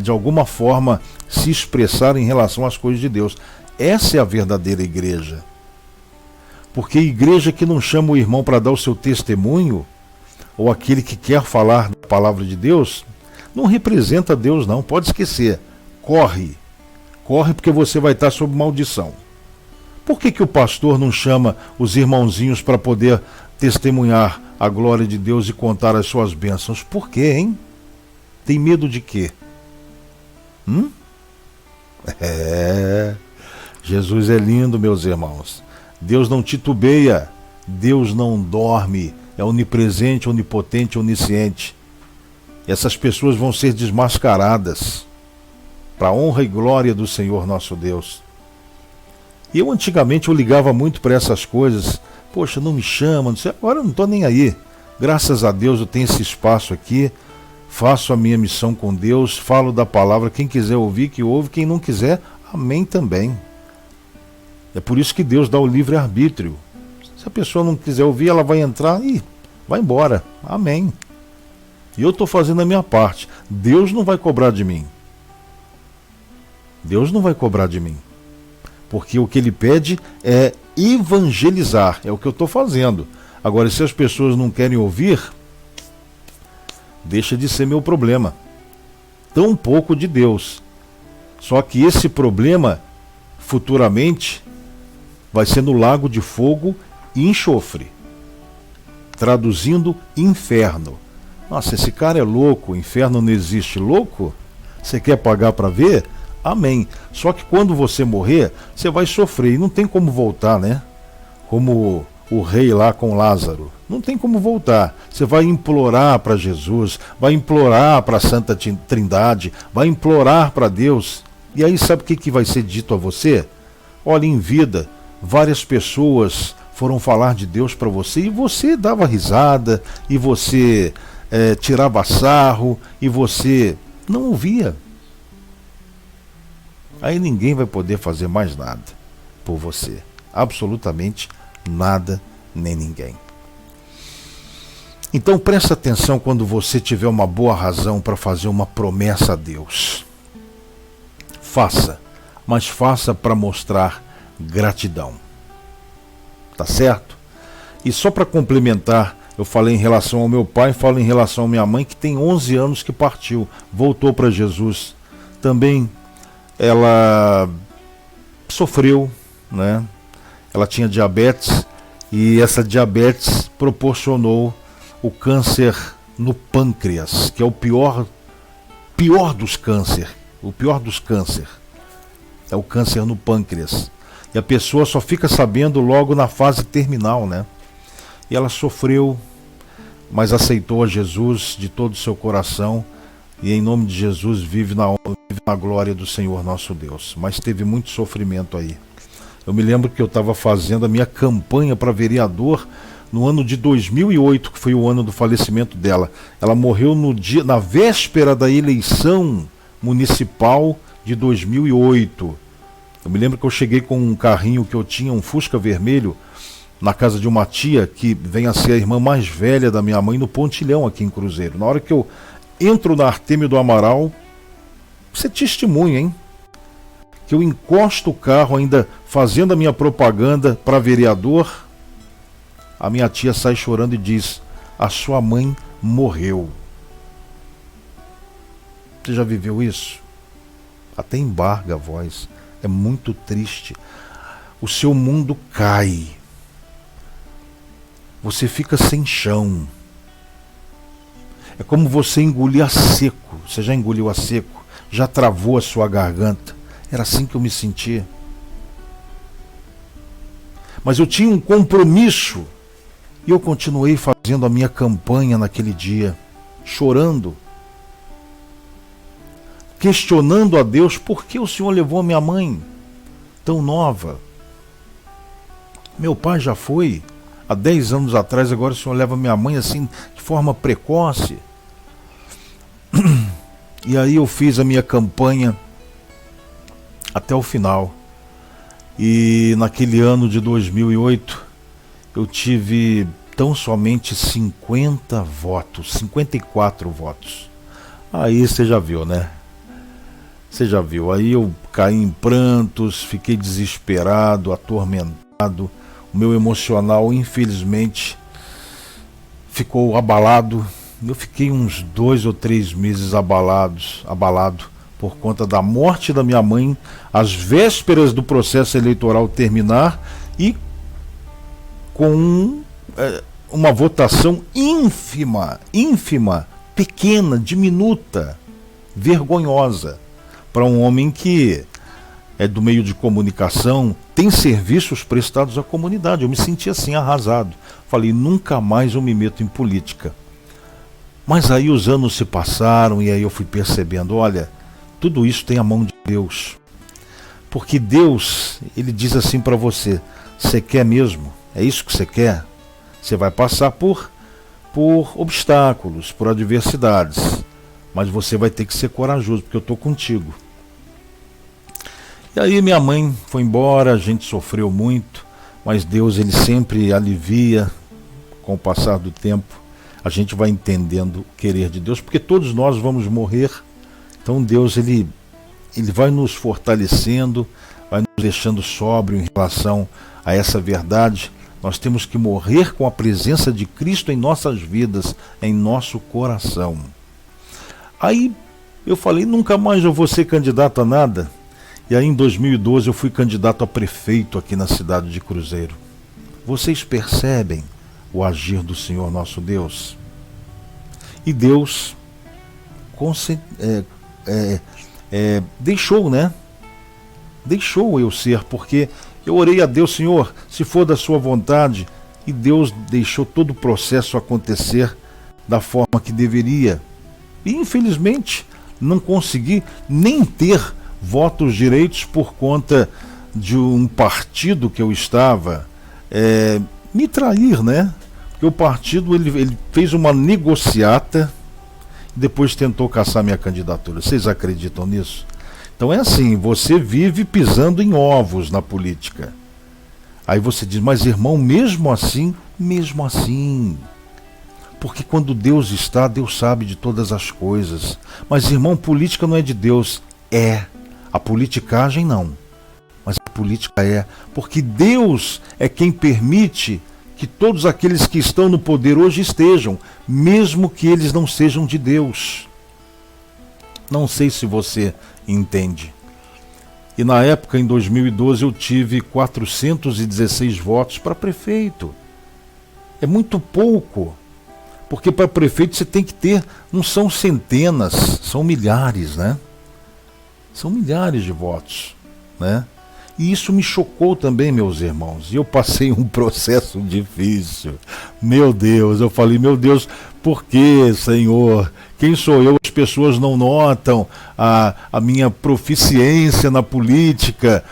de alguma forma, se expressar em relação às coisas de Deus. Essa é a verdadeira igreja. Porque igreja que não chama o irmão para dar o seu testemunho, ou aquele que quer falar da palavra de Deus, não representa Deus não, pode esquecer. Corre porque você vai estar sob maldição. Por que o pastor não chama os irmãozinhos para poder testemunhar a glória de Deus e contar as suas bênçãos? Por quê, hein? Tem medo de quê? Jesus é lindo, meus irmãos. Deus não titubeia, Deus não dorme. É onipresente, onipotente, onisciente. E essas pessoas vão ser desmascaradas para a honra e glória do Senhor nosso Deus. E eu antigamente eu ligava muito para essas coisas. Poxa, não me chama, não sei. Agora eu não estou nem aí. Graças a Deus eu tenho esse espaço aqui. Faço a minha missão com Deus, falo da palavra. Quem quiser ouvir, que ouve. Quem não quiser, amém também. É por isso que Deus dá o livre-arbítrio. Se a pessoa não quiser ouvir, ela vai entrar e vai embora. Amém. E eu estou fazendo a minha parte. Deus não vai cobrar de mim. Deus não vai cobrar de mim. Porque o que Ele pede é evangelizar. É o que eu estou fazendo. Agora, se as pessoas não querem ouvir, deixa de ser meu problema. Tão pouco de Deus. Só que esse problema futuramente vai ser no lago de fogo e enxofre. Traduzindo, inferno. Nossa, esse cara é louco, o inferno não existe. Louco? Você quer pagar para ver? Amém. Só que quando você morrer, você vai sofrer e não tem como voltar, né? Como o rei lá com Lázaro. Não tem como voltar. Você vai implorar para Jesus, vai implorar para a Santa Trindade, vai implorar para Deus. E aí sabe o que vai ser dito a você? Olha, em vida, várias pessoas foram falar de Deus para você e você dava risada, e você tirava sarro, e você não ouvia. Aí ninguém vai poder fazer mais nada por você. Absolutamente nada, nem ninguém. Então presta atenção quando você tiver uma boa razão para fazer uma promessa a Deus. Faça, mas faça para mostrar gratidão. Tá certo? E só para complementar, eu falei em relação ao meu pai, falo em relação à minha mãe, que tem 11 anos que partiu, voltou para Jesus. Também ela sofreu, né? Ela tinha diabetes, e essa diabetes proporcionou o câncer no pâncreas, que é o pior dos cânceres. O pior dos cânceres é o câncer no pâncreas. E a pessoa só fica sabendo logo na fase terminal, né? E ela sofreu, mas aceitou a Jesus de todo o seu coração, e em nome de Jesus vive na glória do Senhor nosso Deus. Mas teve muito sofrimento aí. Eu me lembro que eu estava fazendo a minha campanha para vereador no ano de 2008, que foi o ano do falecimento dela. Ela morreu na véspera da eleição municipal de 2008. Eu me lembro que eu cheguei com um carrinho que eu tinha, um Fusca vermelho, na casa de uma tia que vem a ser a irmã mais velha da minha mãe, no Pontilhão, aqui em Cruzeiro. Na hora que eu entro na Artêmio do Amaral, você testemunha, hein? Que eu encosto o carro, ainda fazendo a minha propaganda para vereador, a minha tia sai chorando e diz: a sua mãe morreu. Você já viveu isso? Até embarga a voz. É muito triste. O seu mundo cai. Você fica sem chão. É como você engolir a seco. Você já engoliu a seco? Já travou a sua garganta? Era assim que eu me sentia. Mas eu tinha um compromisso. E eu continuei fazendo a minha campanha naquele dia, chorando, questionando a Deus: por que o Senhor levou a minha mãe tão nova? Meu pai já foi há 10 anos atrás, agora o Senhor leva minha mãe assim, de forma precoce. E aí eu fiz a minha campanha até o final. E naquele ano de 2008, eu tive tão somente 50 votos, 54 votos. Aí você já viu, né? Você já viu. Aí eu caí em prantos, fiquei desesperado, atormentado. O meu emocional, infelizmente, ficou abalado. Eu fiquei uns 2 ou 3 meses abalado por conta da morte da minha mãe, às vésperas do processo eleitoral terminar, e com uma votação ínfima, pequena, diminuta, vergonhosa, para um homem que é do meio de comunicação, tem serviços prestados à comunidade. Eu me senti assim, arrasado. Falei: nunca mais eu me meto em política. Mas aí os anos se passaram, e aí eu fui percebendo: olha, tudo isso tem a mão de Deus. Porque Deus, Ele diz assim para você: você quer mesmo? É isso que você quer? Você vai passar por obstáculos, por adversidades, mas você vai ter que ser corajoso, porque eu estou contigo. E aí minha mãe foi embora, a gente sofreu muito, mas Deus, Ele sempre alivia com o passar do tempo. A gente vai entendendo o querer de Deus, porque todos nós vamos morrer. Então Deus, Ele vai nos fortalecendo, vai nos deixando sóbrio em relação a essa verdade. Nós temos que morrer com a presença de Cristo em nossas vidas, em nosso coração. Aí eu falei: nunca mais eu vou ser candidato a nada. E aí em 2012 eu fui candidato a prefeito aqui na cidade de Cruzeiro. Vocês percebem o agir do Senhor nosso Deus? E Deus deixou, né? Deixou eu ser, porque eu orei a Deus, Senhor, se for da sua vontade, e Deus deixou todo o processo acontecer da forma que deveria. E infelizmente não consegui nem ter votos direitos por conta de um partido que eu estava me trair, né? Porque o partido ele fez uma negociata e depois tentou caçar minha candidatura. Vocês acreditam nisso? Então é assim, você vive pisando em ovos na política. Aí você diz, mas irmão, mesmo assim, porque quando Deus está, Deus sabe de todas as coisas. Mas irmão, política não é de Deus. A politicagem não, mas a política porque Deus é quem permite que todos aqueles que estão no poder hoje estejam, mesmo que eles não sejam de Deus. Não sei se você entende. E na época, em 2012, eu tive 416 votos para prefeito. É muito pouco, porque para prefeito você tem que ter, não são centenas, são milhares, né? São milhares de votos, né? E isso me chocou também, meus irmãos. E eu passei um processo difícil. Meu Deus, eu falei, meu Deus, por que, Senhor? Quem sou eu? As pessoas não notam a minha proficiência na política,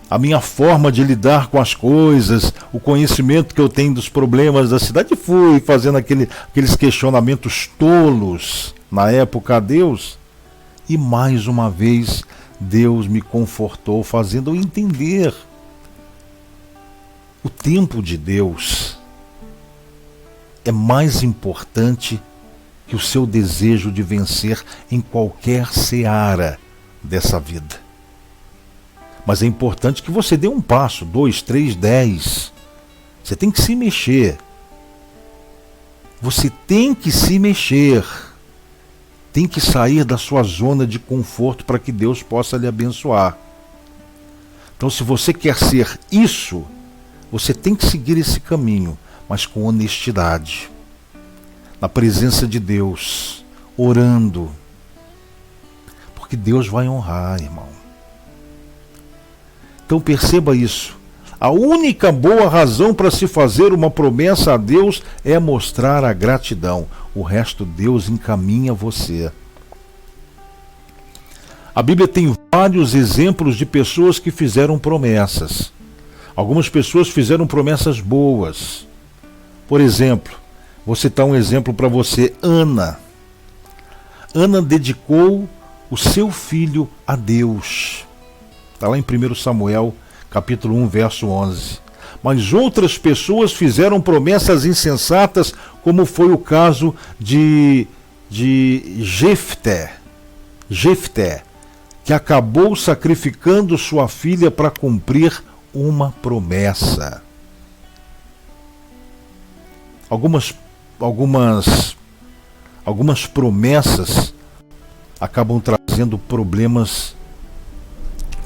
a minha forma de lidar com as coisas, o conhecimento que eu tenho dos problemas da cidade. E fui fazendo aqueles questionamentos tolos na época a Deus. E mais uma vez Deus me confortou, fazendo eu entender o tempo de Deus é mais importante que o seu desejo de vencer em qualquer seara dessa vida. Mas é importante que você dê um passo, 2, 3, 10. Você tem que se mexer. Você tem que se mexer. Tem que sair da sua zona de conforto para que Deus possa lhe abençoar. Então, se você quer ser isso, você tem que seguir esse caminho, mas com honestidade, na presença de Deus, orando, porque Deus vai honrar, irmão. Então perceba isso. A única boa razão para se fazer uma promessa a Deus é mostrar a gratidão. O resto Deus encaminha você. A Bíblia tem vários exemplos de pessoas que fizeram promessas. Algumas pessoas fizeram promessas boas. Por exemplo, vou citar um exemplo para você, Ana. Ana dedicou o seu filho a Deus. Está lá em 1 Samuel, capítulo 1, verso 11. Mas outras pessoas fizeram promessas insensatas, como foi o caso de Jefté, que acabou sacrificando sua filha para cumprir uma promessa. Algumas promessas acabam trazendo problemas,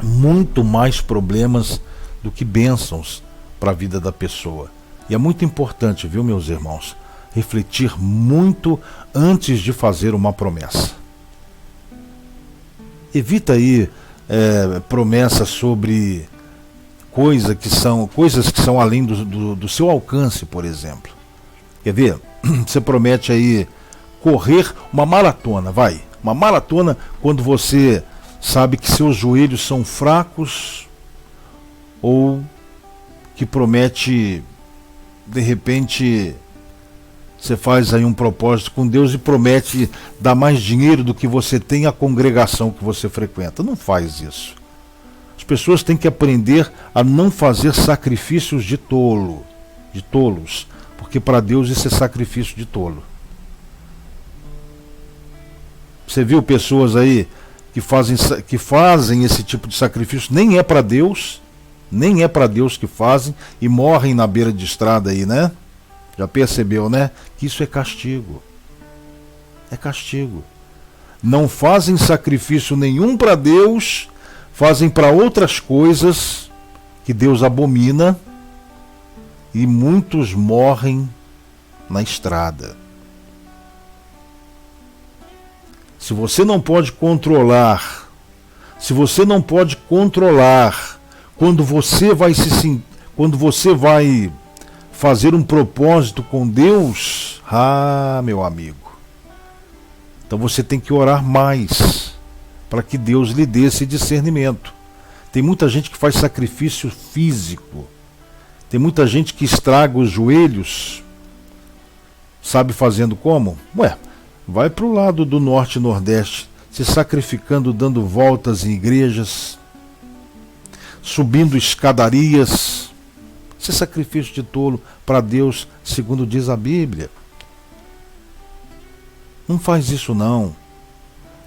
muito mais problemas do que bênçãos para a vida da pessoa. E é muito importante, viu, meus irmãos, refletir muito antes de fazer uma promessa. Evita aí promessas sobre coisas que são além do seu alcance, por exemplo. Quer ver? Você promete aí correr uma maratona, uma maratona quando você sabe que seus joelhos são fracos, ou que promete, de repente, você faz aí um propósito com Deus e promete dar mais dinheiro do que você tem à congregação que você frequenta. Não faz isso. As pessoas têm que aprender a não fazer sacrifícios de tolos, porque para Deus isso é sacrifício de tolo. Você viu pessoas aí que fazem esse tipo de sacrifício, nem é para Deus que fazem, e morrem na beira de estrada aí, né? Já percebeu, né? Que isso é castigo. É castigo. não fazem sacrifício nenhum para Deus, fazem para outras coisas que Deus abomina, e muitos morrem na estrada. Se você não pode controlar, quando você vai fazer um propósito com Deus, meu amigo, então você tem que orar mais para que Deus lhe dê esse discernimento. Tem muita gente que faz sacrifício físico, tem muita gente que estraga os joelhos, sabe fazendo como? Vai para o lado do norte e nordeste, se sacrificando, dando voltas em igrejas, subindo escadarias. Esse sacrifício de tolo para Deus, segundo diz a Bíblia. Não faz isso não.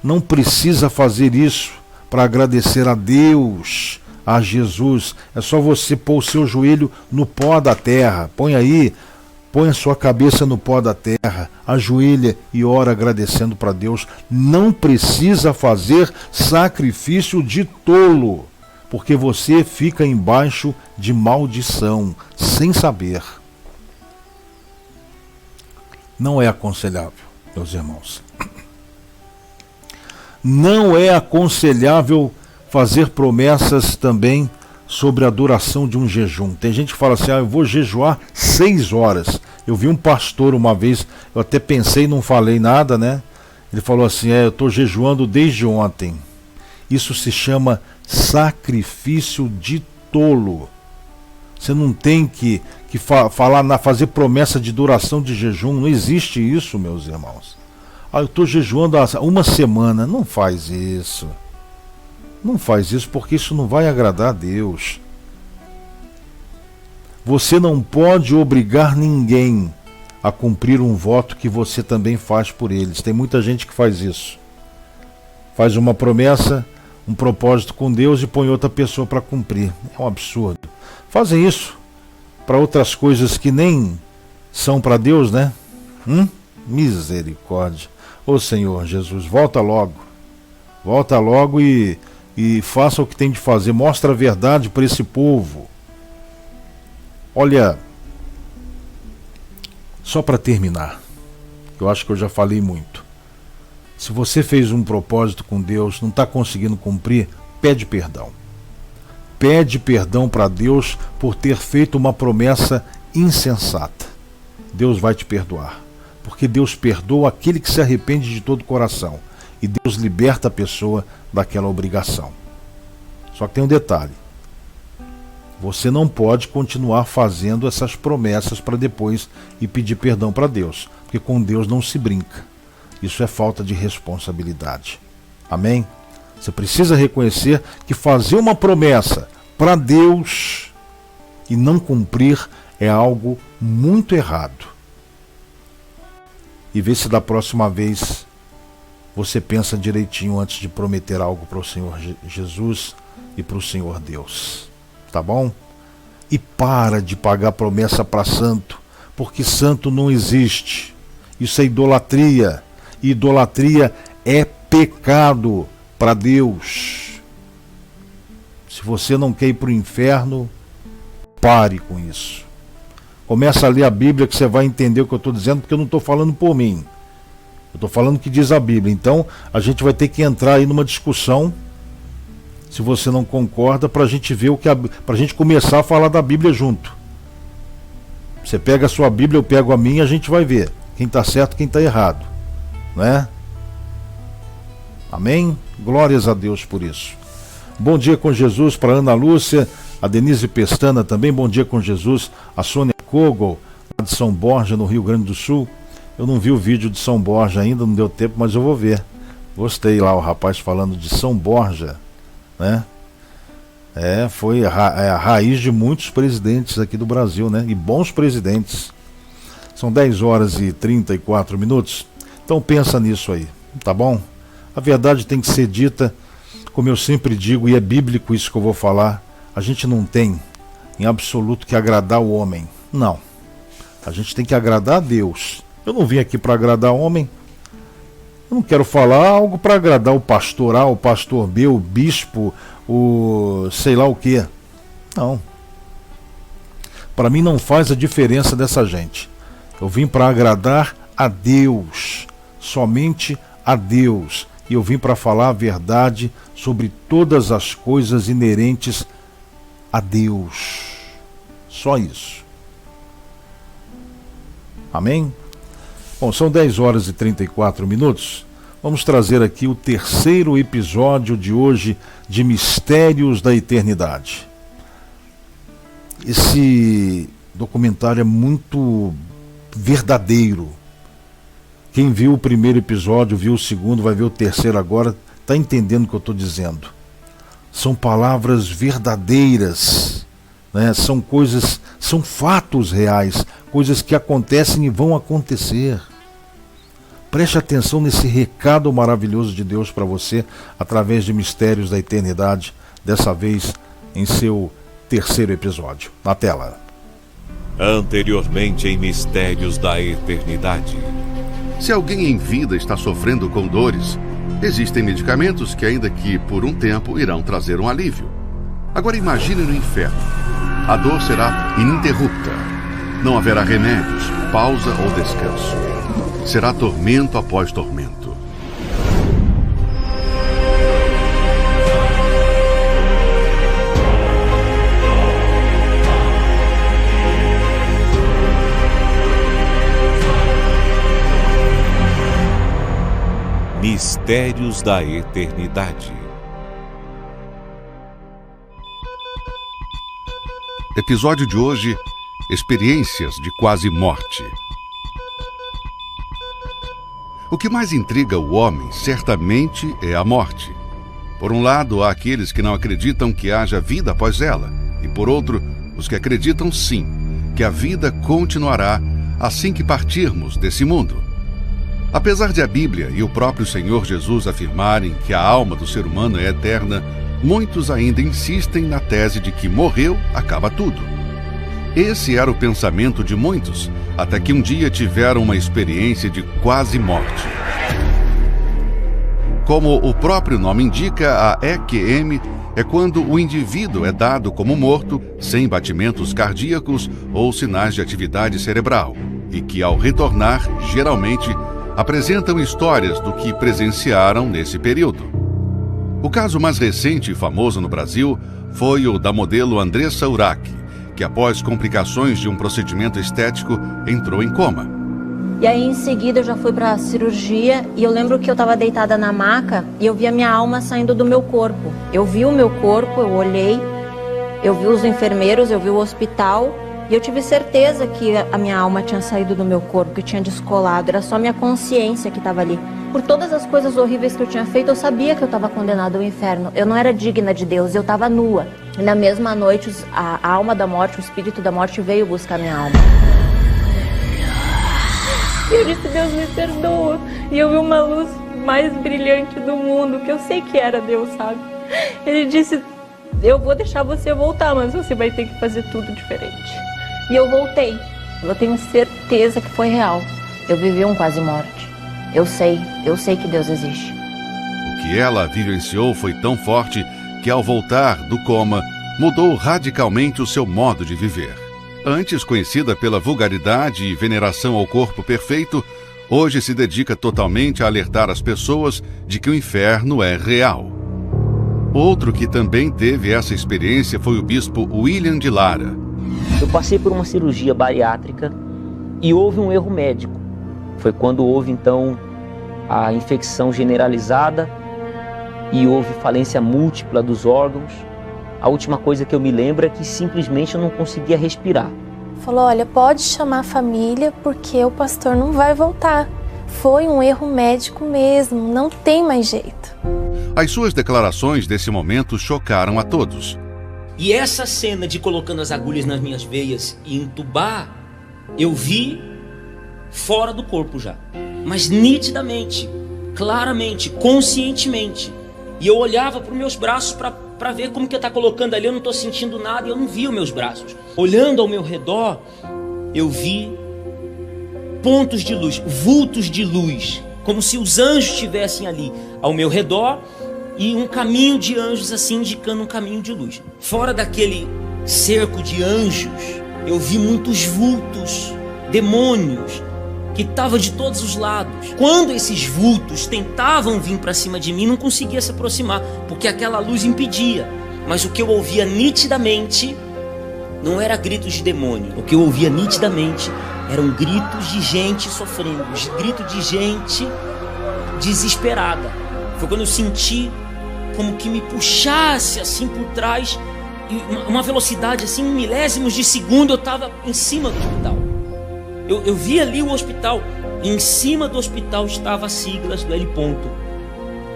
Não precisa fazer isso para agradecer a Deus, a Jesus. É só você pôr o seu joelho no pó da terra. Põe a sua cabeça no pó da terra, ajoelha e ora agradecendo para Deus. Não precisa fazer sacrifício de tolo, porque você fica embaixo de maldição, sem saber. Não é aconselhável, meus irmãos. Não é aconselhável fazer promessas também sobre a duração de um jejum. Tem gente que fala assim, eu vou jejuar 6 horas. Eu vi um pastor uma vez, eu até pensei e não falei nada, né? Ele falou assim, eu estou jejuando desde ontem. Isso se chama sacrifício de tolo. Você não tem que fazer promessa de duração de jejum. Não existe isso, meus irmãos. Eu estou jejuando há uma semana. Não faz isso. Não faz isso, porque isso não vai agradar a Deus. Você não pode obrigar ninguém a cumprir um voto que você também faz por eles. Tem muita gente que faz isso. Faz uma promessa, um propósito com Deus e põe outra pessoa para cumprir. É um absurdo. Fazem isso para outras coisas que nem são para Deus, né? Misericórdia. Ô Senhor Jesus, volta logo. Volta logo e faça o que tem de fazer. Mostra a verdade para esse povo. Olha, só para terminar, eu acho que eu já falei muito. Se você fez um propósito com Deus, não está conseguindo cumprir, pede perdão. Pede perdão para Deus por ter feito uma promessa insensata. Deus vai te perdoar, porque Deus perdoa aquele que se arrepende de todo o coração, e Deus liberta a pessoa daquela obrigação. Só que tem um detalhe: você não pode continuar fazendo essas promessas para depois e pedir perdão para Deus, porque com Deus não se brinca. Isso é falta de responsabilidade. Amém? Você precisa reconhecer que fazer uma promessa para Deus e não cumprir é algo muito errado. E vê se da próxima vez você pensa direitinho antes de prometer algo para o Senhor Jesus e para o Senhor Deus. Tá bom? E para de pagar promessa para santo, porque santo não existe. Isso é idolatria. E idolatria é pecado para Deus. Se você não quer ir para o inferno, pare com isso. Começa a ler a Bíblia que você vai entender o que eu estou dizendo, porque eu não estou falando por mim. Eu estou falando o que diz a Bíblia. Então a gente vai ter que entrar aí numa discussão, se você não concorda, para a gente ver para a gente começar a falar da Bíblia junto. Você pega a sua Bíblia, eu pego a minha, a gente vai ver quem está certo e quem está errado, né? Amém? Glórias a Deus por isso. Bom dia com Jesus para Ana Lúcia, a Denise Pestana também. Bom dia com Jesus, a Sônia Kogol, lá de São Borja, no Rio Grande do Sul. Eu não vi o vídeo de São Borja ainda, não deu tempo, mas eu vou ver. Gostei lá o rapaz falando de São Borja, né? Foi a raiz de muitos presidentes aqui do Brasil, né? E bons presidentes. São 10 horas e 34 minutos. Então pensa nisso aí, tá bom? A verdade tem que ser dita, como eu sempre digo, e é bíblico isso que eu vou falar. A gente não tem, em absoluto, que agradar o homem. Não. A gente tem que agradar a Deus. Eu não vim aqui para agradar o homem. Eu não quero falar algo para agradar o pastor A, o pastor B, o bispo, o sei lá o quê. Não. Para mim não faz a diferença dessa gente. Eu vim para agradar a Deus, somente a Deus. E eu vim para falar a verdade sobre todas as coisas inerentes a Deus. Só isso. Amém? Bom, são 10 horas e 34 minutos. Vamos trazer aqui o terceiro episódio de hoje de Mistérios da Eternidade. Esse documentário é muito verdadeiro. Quem viu o primeiro episódio, viu o segundo, vai ver o terceiro agora, está entendendo o que eu estou dizendo. São palavras verdadeiras, né? São coisas, são fatos reais, coisas que acontecem e vão acontecer. Preste atenção nesse recado maravilhoso de Deus para você, através de Mistérios da Eternidade, dessa vez em seu terceiro episódio. Na tela. Anteriormente em Mistérios da Eternidade. Se alguém em vida está sofrendo com dores, existem medicamentos que, ainda que por um tempo, irão trazer um alívio. Agora imagine no inferno. A dor será ininterrupta. Não haverá remédios, pausa ou descanso. Será tormento após tormento. Mistérios da Eternidade. Episódio de hoje: Experiências de quase morte. O que mais intriga o homem, certamente, é a morte. Por um lado, há aqueles que não acreditam que haja vida após ela, e por outro, os que acreditam sim, que a vida continuará assim que partirmos desse mundo. Apesar de a Bíblia e o próprio Senhor Jesus afirmarem que a alma do ser humano é eterna, muitos ainda insistem na tese de que morreu, acaba tudo. Esse era o pensamento de muitos, até que um dia tiveram uma experiência de quase morte. Como o próprio nome indica, a EQM é quando o indivíduo é dado como morto, sem batimentos cardíacos ou sinais de atividade cerebral, e que ao retornar, geralmente, apresentam histórias do que presenciaram nesse período. O caso mais recente e famoso no Brasil foi o da modelo Andressa Urach, que após complicações de um procedimento estético entrou em coma. E aí em seguida eu já fui para a cirurgia e eu lembro que eu estava deitada na maca e eu vi a minha alma saindo do meu corpo. Eu vi o meu corpo, eu olhei, eu vi os enfermeiros, eu vi o hospital e eu tive certeza que a minha alma tinha saído do meu corpo, que tinha descolado. Era só minha consciência que estava ali. Por todas as coisas horríveis que eu tinha feito, eu sabia que eu estava condenada ao inferno. Eu não era digna de Deus, eu estava nua. E na mesma noite, a alma da morte, o espírito da morte veio buscar minha alma. E eu disse, Deus me perdoa. E eu vi uma luz mais brilhante do mundo, que eu sei que era Deus, sabe? Ele disse, eu vou deixar você voltar, mas você vai ter que fazer tudo diferente. E eu voltei. Eu tenho certeza que foi real. Eu vivi um quase morte. Eu sei que Deus existe. O que ela vivenciou foi tão forte que, ao voltar do coma, mudou radicalmente o seu modo de viver. Antes conhecida pela vulgaridade e veneração ao corpo perfeito, hoje se dedica totalmente a alertar as pessoas de que o inferno é real. Outro que também teve essa experiência foi o bispo William de Lara. Eu passei por uma cirurgia bariátrica e houve um erro médico. Foi quando houve, então, a infecção generalizada e houve falência múltipla dos órgãos. A última coisa que eu me lembro é que simplesmente eu não conseguia respirar. Falou, olha, pode chamar a família porque o pastor não vai voltar. Foi um erro médico mesmo, não tem mais jeito. As suas declarações desse momento chocaram a todos. E essa cena de colocando as agulhas nas minhas veias e entubar, eu vi fora do corpo já. Mas nitidamente, claramente, conscientemente. E eu olhava para os meus braços para ver como que eu estava colocando ali, eu não estou sentindo nada e eu não vi os meus braços. Olhando ao meu redor, eu vi pontos de luz, vultos de luz como se os anjos estivessem ali ao meu redor e um caminho de anjos assim indicando um caminho de luz. Fora daquele cerco de anjos, eu vi muitos vultos, demônios, que estavam de todos os lados. Quando esses vultos tentavam vir para cima de mim, não conseguia se aproximar, porque aquela luz impedia. Mas o que eu ouvia nitidamente não era gritos de demônio. O que eu ouvia nitidamente eram gritos de gente sofrendo, gritos de gente desesperada. Foi quando eu senti como que me puxasse assim por trás, e uma velocidade assim, em milésimos de segundo, eu estava em cima do hospital. Eu vi ali o hospital, e em cima do hospital estava as siglas do L.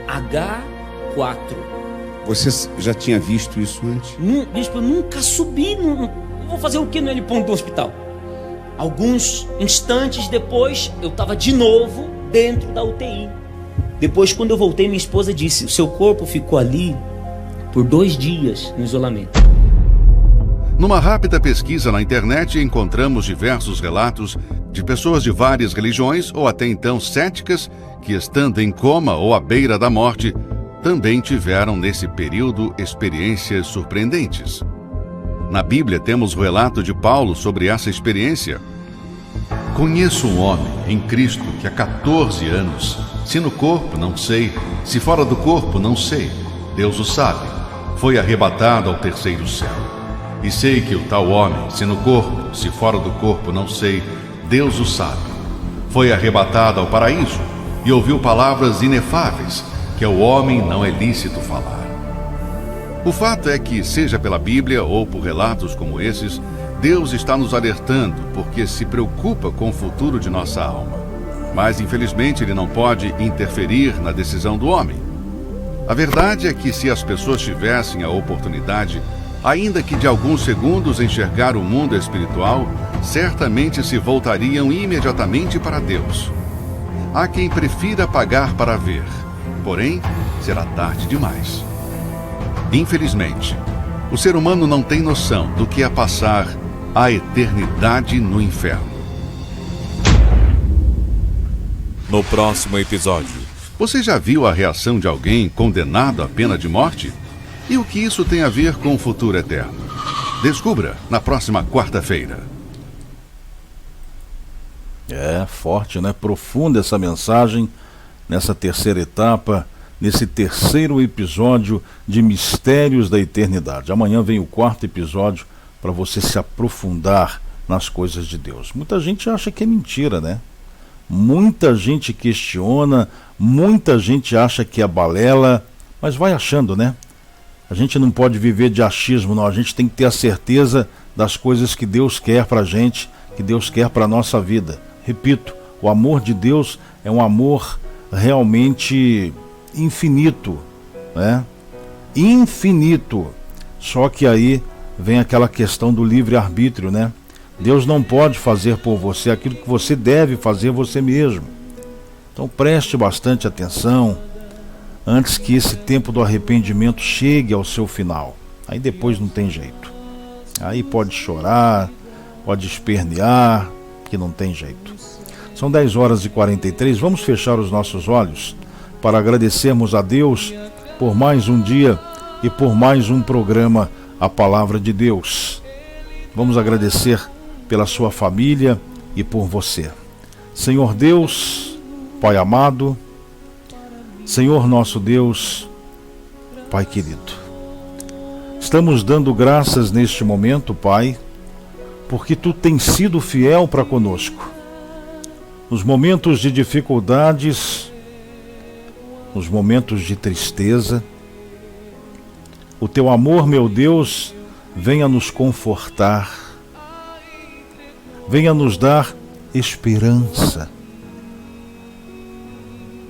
H4. Você já tinha visto isso antes? Bispo, eu nunca subi. Vou fazer o que no L. do hospital? Alguns instantes depois, eu estava de novo dentro da UTI. Depois, quando eu voltei, minha esposa disse: o seu corpo ficou ali por 2 dias no isolamento. Numa rápida pesquisa na internet, encontramos diversos relatos de pessoas de várias religiões ou até então céticas que, estando em coma ou à beira da morte, também tiveram nesse período experiências surpreendentes. Na Bíblia temos o relato de Paulo sobre essa experiência. Conheço um homem em Cristo que há 14 anos, se no corpo não sei, se fora do corpo não sei, Deus o sabe, foi arrebatado ao 3º céu. E sei que o tal homem, se no corpo, se fora do corpo não sei, Deus o sabe, foi arrebatado ao paraíso e ouviu palavras inefáveis que ao homem não é lícito falar. O fato é que, seja pela Bíblia ou por relatos como esses, Deus está nos alertando porque se preocupa com o futuro de nossa alma. Mas, infelizmente, Ele não pode interferir na decisão do homem. A verdade é que se as pessoas tivessem a oportunidade, ainda que de alguns segundos, enxergar o mundo espiritual, certamente se voltariam imediatamente para Deus. Há quem prefira pagar para ver, porém, será tarde demais. Infelizmente, o ser humano não tem noção do que é passar a eternidade no inferno. No próximo episódio. Você já viu a reação de alguém condenado à pena de morte? E o que isso tem a ver com o futuro eterno? Descubra na próxima quarta-feira. É forte, né? Profunda essa mensagem nessa terceira etapa, nesse terceiro episódio de Mistérios da Eternidade. Amanhã vem o 4º episódio para você se aprofundar nas coisas de Deus. Muita gente acha que é mentira, né? Muita gente questiona, muita gente acha que é balela, mas vai achando, né? A gente não pode viver de achismo, não. A gente tem que ter a certeza das coisas que Deus quer para a gente, que Deus quer para a nossa vida. Repito, o amor de Deus é um amor realmente infinito, né? Infinito. Só que aí vem aquela questão do livre-arbítrio, né? Deus não pode fazer por você aquilo que você deve fazer você mesmo. Então preste bastante atenção antes que esse tempo do arrependimento chegue ao seu final. Aí depois não tem jeito. Aí pode chorar, pode espernear, que não tem jeito. São 10h43, vamos fechar os nossos olhos para agradecermos a Deus por mais um dia e por mais um programa A Palavra de Deus. Vamos agradecer pela sua família e por você. Senhor Deus, Pai amado, Senhor nosso Deus, Pai querido, estamos dando graças neste momento, Pai, porque Tu tens sido fiel para conosco. Nos momentos de dificuldades, nos momentos de tristeza, o Teu amor, meu Deus, venha nos confortar, venha nos dar esperança.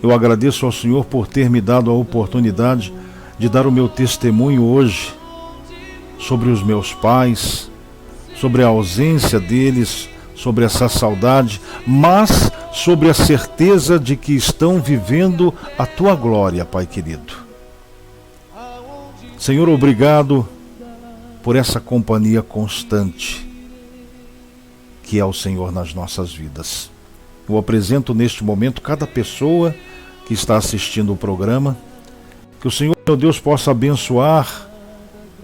Eu agradeço ao Senhor por ter me dado a oportunidade de dar o meu testemunho hoje sobre os meus pais, sobre a ausência deles, sobre essa saudade, mas sobre a certeza de que estão vivendo a Tua glória, Pai querido. Senhor, obrigado por essa companhia constante que é o Senhor nas nossas vidas. Eu apresento neste momento cada pessoa que está assistindo o programa. Que o Senhor, meu Deus, possa abençoar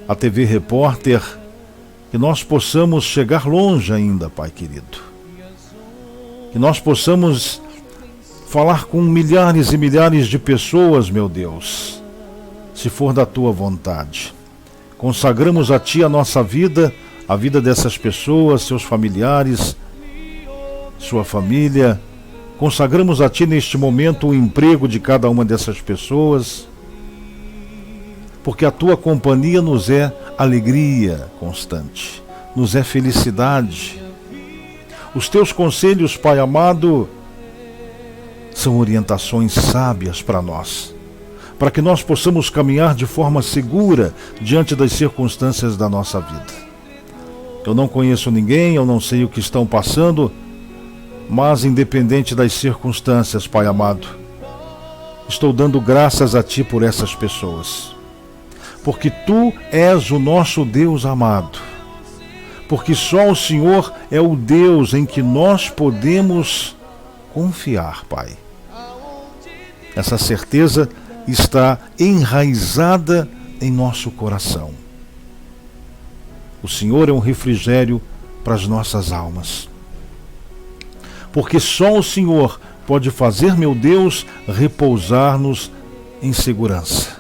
a TV Repórter, que nós possamos chegar longe ainda, Pai querido. Que nós possamos falar com milhares e milhares de pessoas, meu Deus, se for da Tua vontade. Consagramos a Ti a nossa vida, a vida dessas pessoas, seus familiares, sua família. Consagramos a Ti neste momento o emprego de cada uma dessas pessoas, porque a Tua companhia nos é alegria constante, nos é felicidade. Os Teus conselhos, Pai amado, são orientações sábias para nós, para que nós possamos caminhar de forma segura diante das circunstâncias da nossa vida. Eu não conheço ninguém, eu não sei o que estão passando, mas independente das circunstâncias, Pai amado, estou dando graças a Ti por essas pessoas, porque Tu és o nosso Deus amado, porque só o Senhor é o Deus em que nós podemos confiar, Pai. Essa certeza está enraizada em nosso coração. O Senhor é um refrigério para as nossas almas, porque só o Senhor pode fazer, meu Deus, repousar-nos em segurança.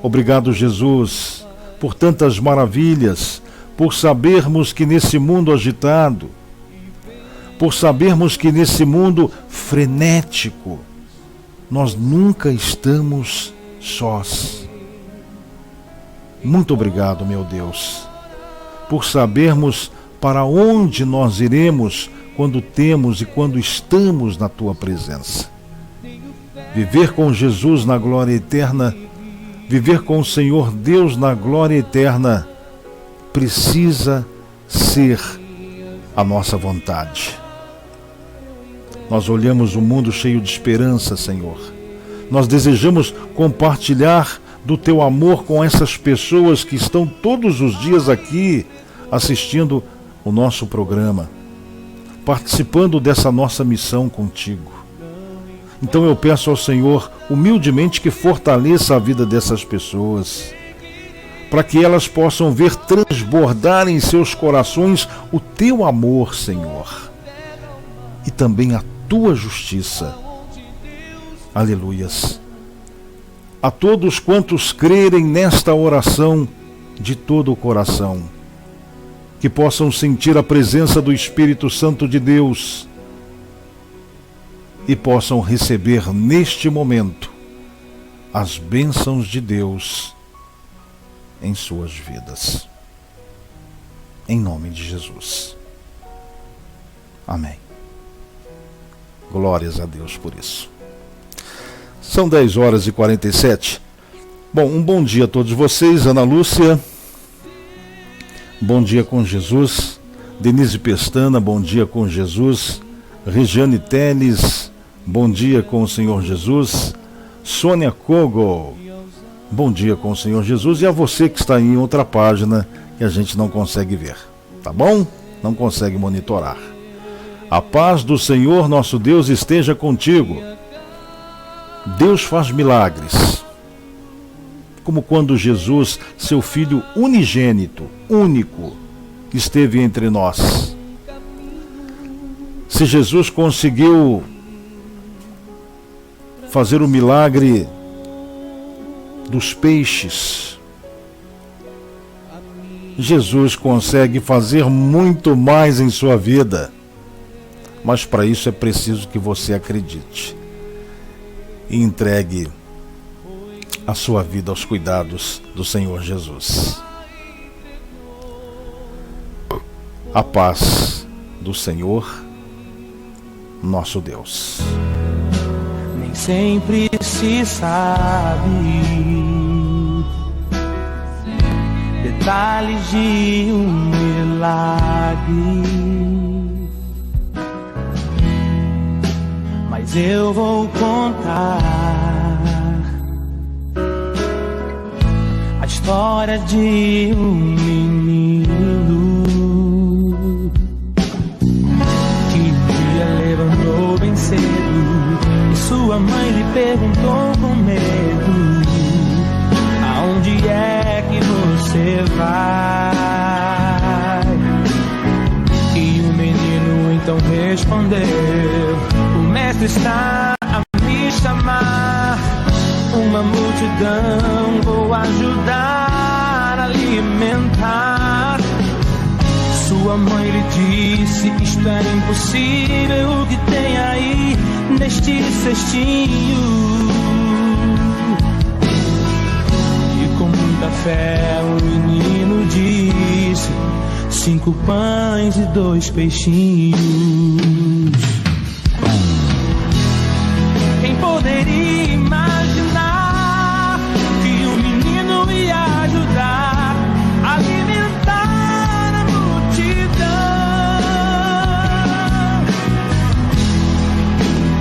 Obrigado, Jesus, por tantas maravilhas, por sabermos que nesse mundo agitado, por sabermos que nesse mundo frenético, nós nunca estamos sós. Muito obrigado, meu Deus, por sabermos para onde nós iremos quando temos e quando estamos na Tua presença. Viver com Jesus na glória eterna, viver com o Senhor Deus na glória eterna, precisa ser a nossa vontade. Nós olhamos o mundo cheio de esperança, Senhor. Nós desejamos compartilhar do Teu amor com essas pessoas que estão todos os dias aqui assistindo o nosso programa, participando dessa nossa missão contigo. Então eu peço ao Senhor humildemente que fortaleça a vida dessas pessoas, para que elas possam ver transbordar em seus corações o Teu amor, Senhor, e também a Tua justiça. Aleluias. A todos quantos crerem nesta oração de todo o coração, que possam sentir a presença do Espírito Santo de Deus e possam receber neste momento as bênçãos de Deus em suas vidas. Em nome de Jesus. Amém. Glórias a Deus por isso. São 10h47. Bom, um bom dia a todos vocês. Ana Lúcia, bom dia com Jesus. Denise Pestana, bom dia com Jesus. Regiane Teles, bom dia com o Senhor Jesus. Sônia Kogo, bom dia com o Senhor Jesus. E a você que está em outra página que a gente não consegue ver, tá bom? Não consegue monitorar. A paz do Senhor nosso Deus esteja contigo. Deus faz milagres, como quando Jesus, seu Filho unigênito, único, esteve entre nós. Se Jesus conseguiu fazer o milagre dos peixes, Jesus consegue fazer muito mais em sua vida. Mas para isso é preciso que você acredite e entregue a sua vida aos cuidados do Senhor Jesus. A paz do Senhor, nosso Deus. Nem sempre se sabe detalhes de um milagre, mas eu vou contar a história de um menino que um dia levantou respondeu: o mestre está a me chamar. Uma multidão vou ajudar a alimentar. Sua mãe lhe disse: isto é impossível, o que tem aí neste cestinho? E com muita fé o menino disse: 5 pães e 2 peixinhos. Quem poderia imaginar que o menino ia ajudar a alimentar a multidão?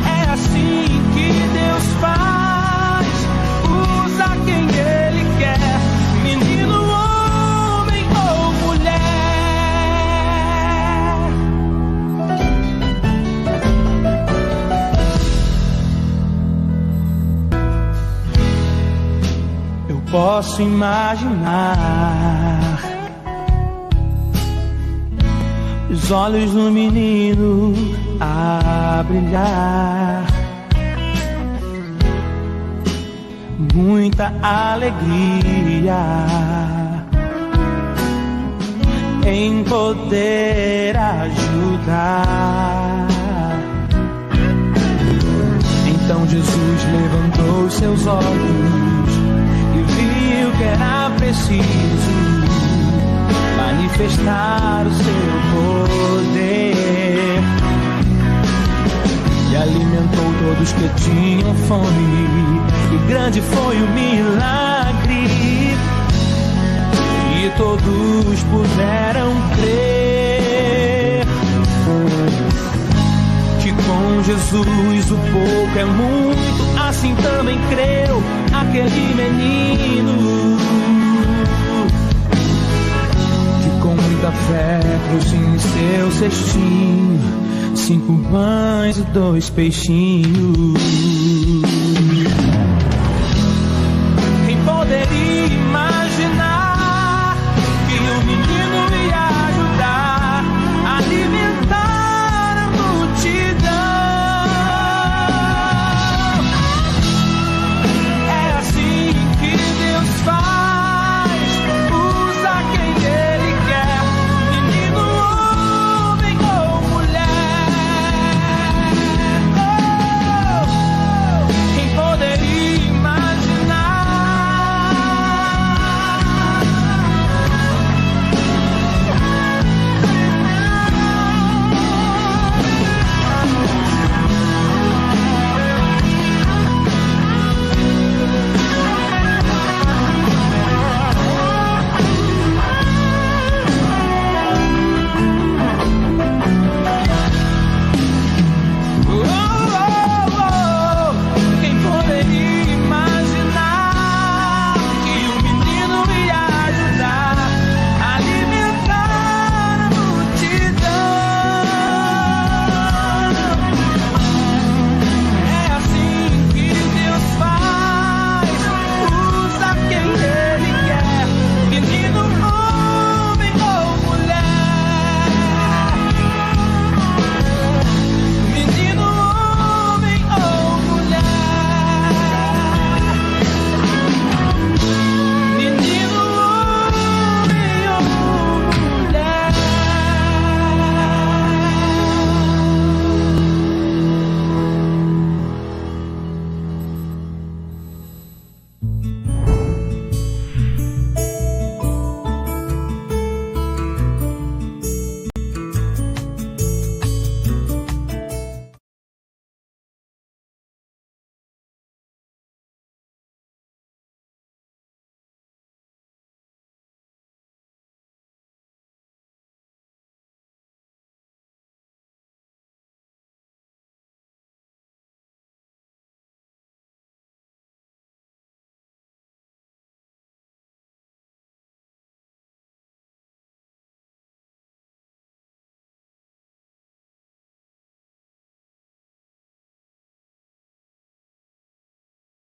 É assim que Deus faz, usa quem Ele quer, menino, homem ou mulher. Eu posso imaginar os olhos do menino a brilhar, muita alegria em poder ajudar. Então Jesus levantou os seus olhos e viu que era preciso manifestar o seu poder, e alimentou todos que tinham fome, e grande foi o milagre, e todos puderam crer que com Jesus o pouco é muito, assim também creu aquele menino, que com muita fé trouxe em seu cestinho 5 pães e 2 peixinhos.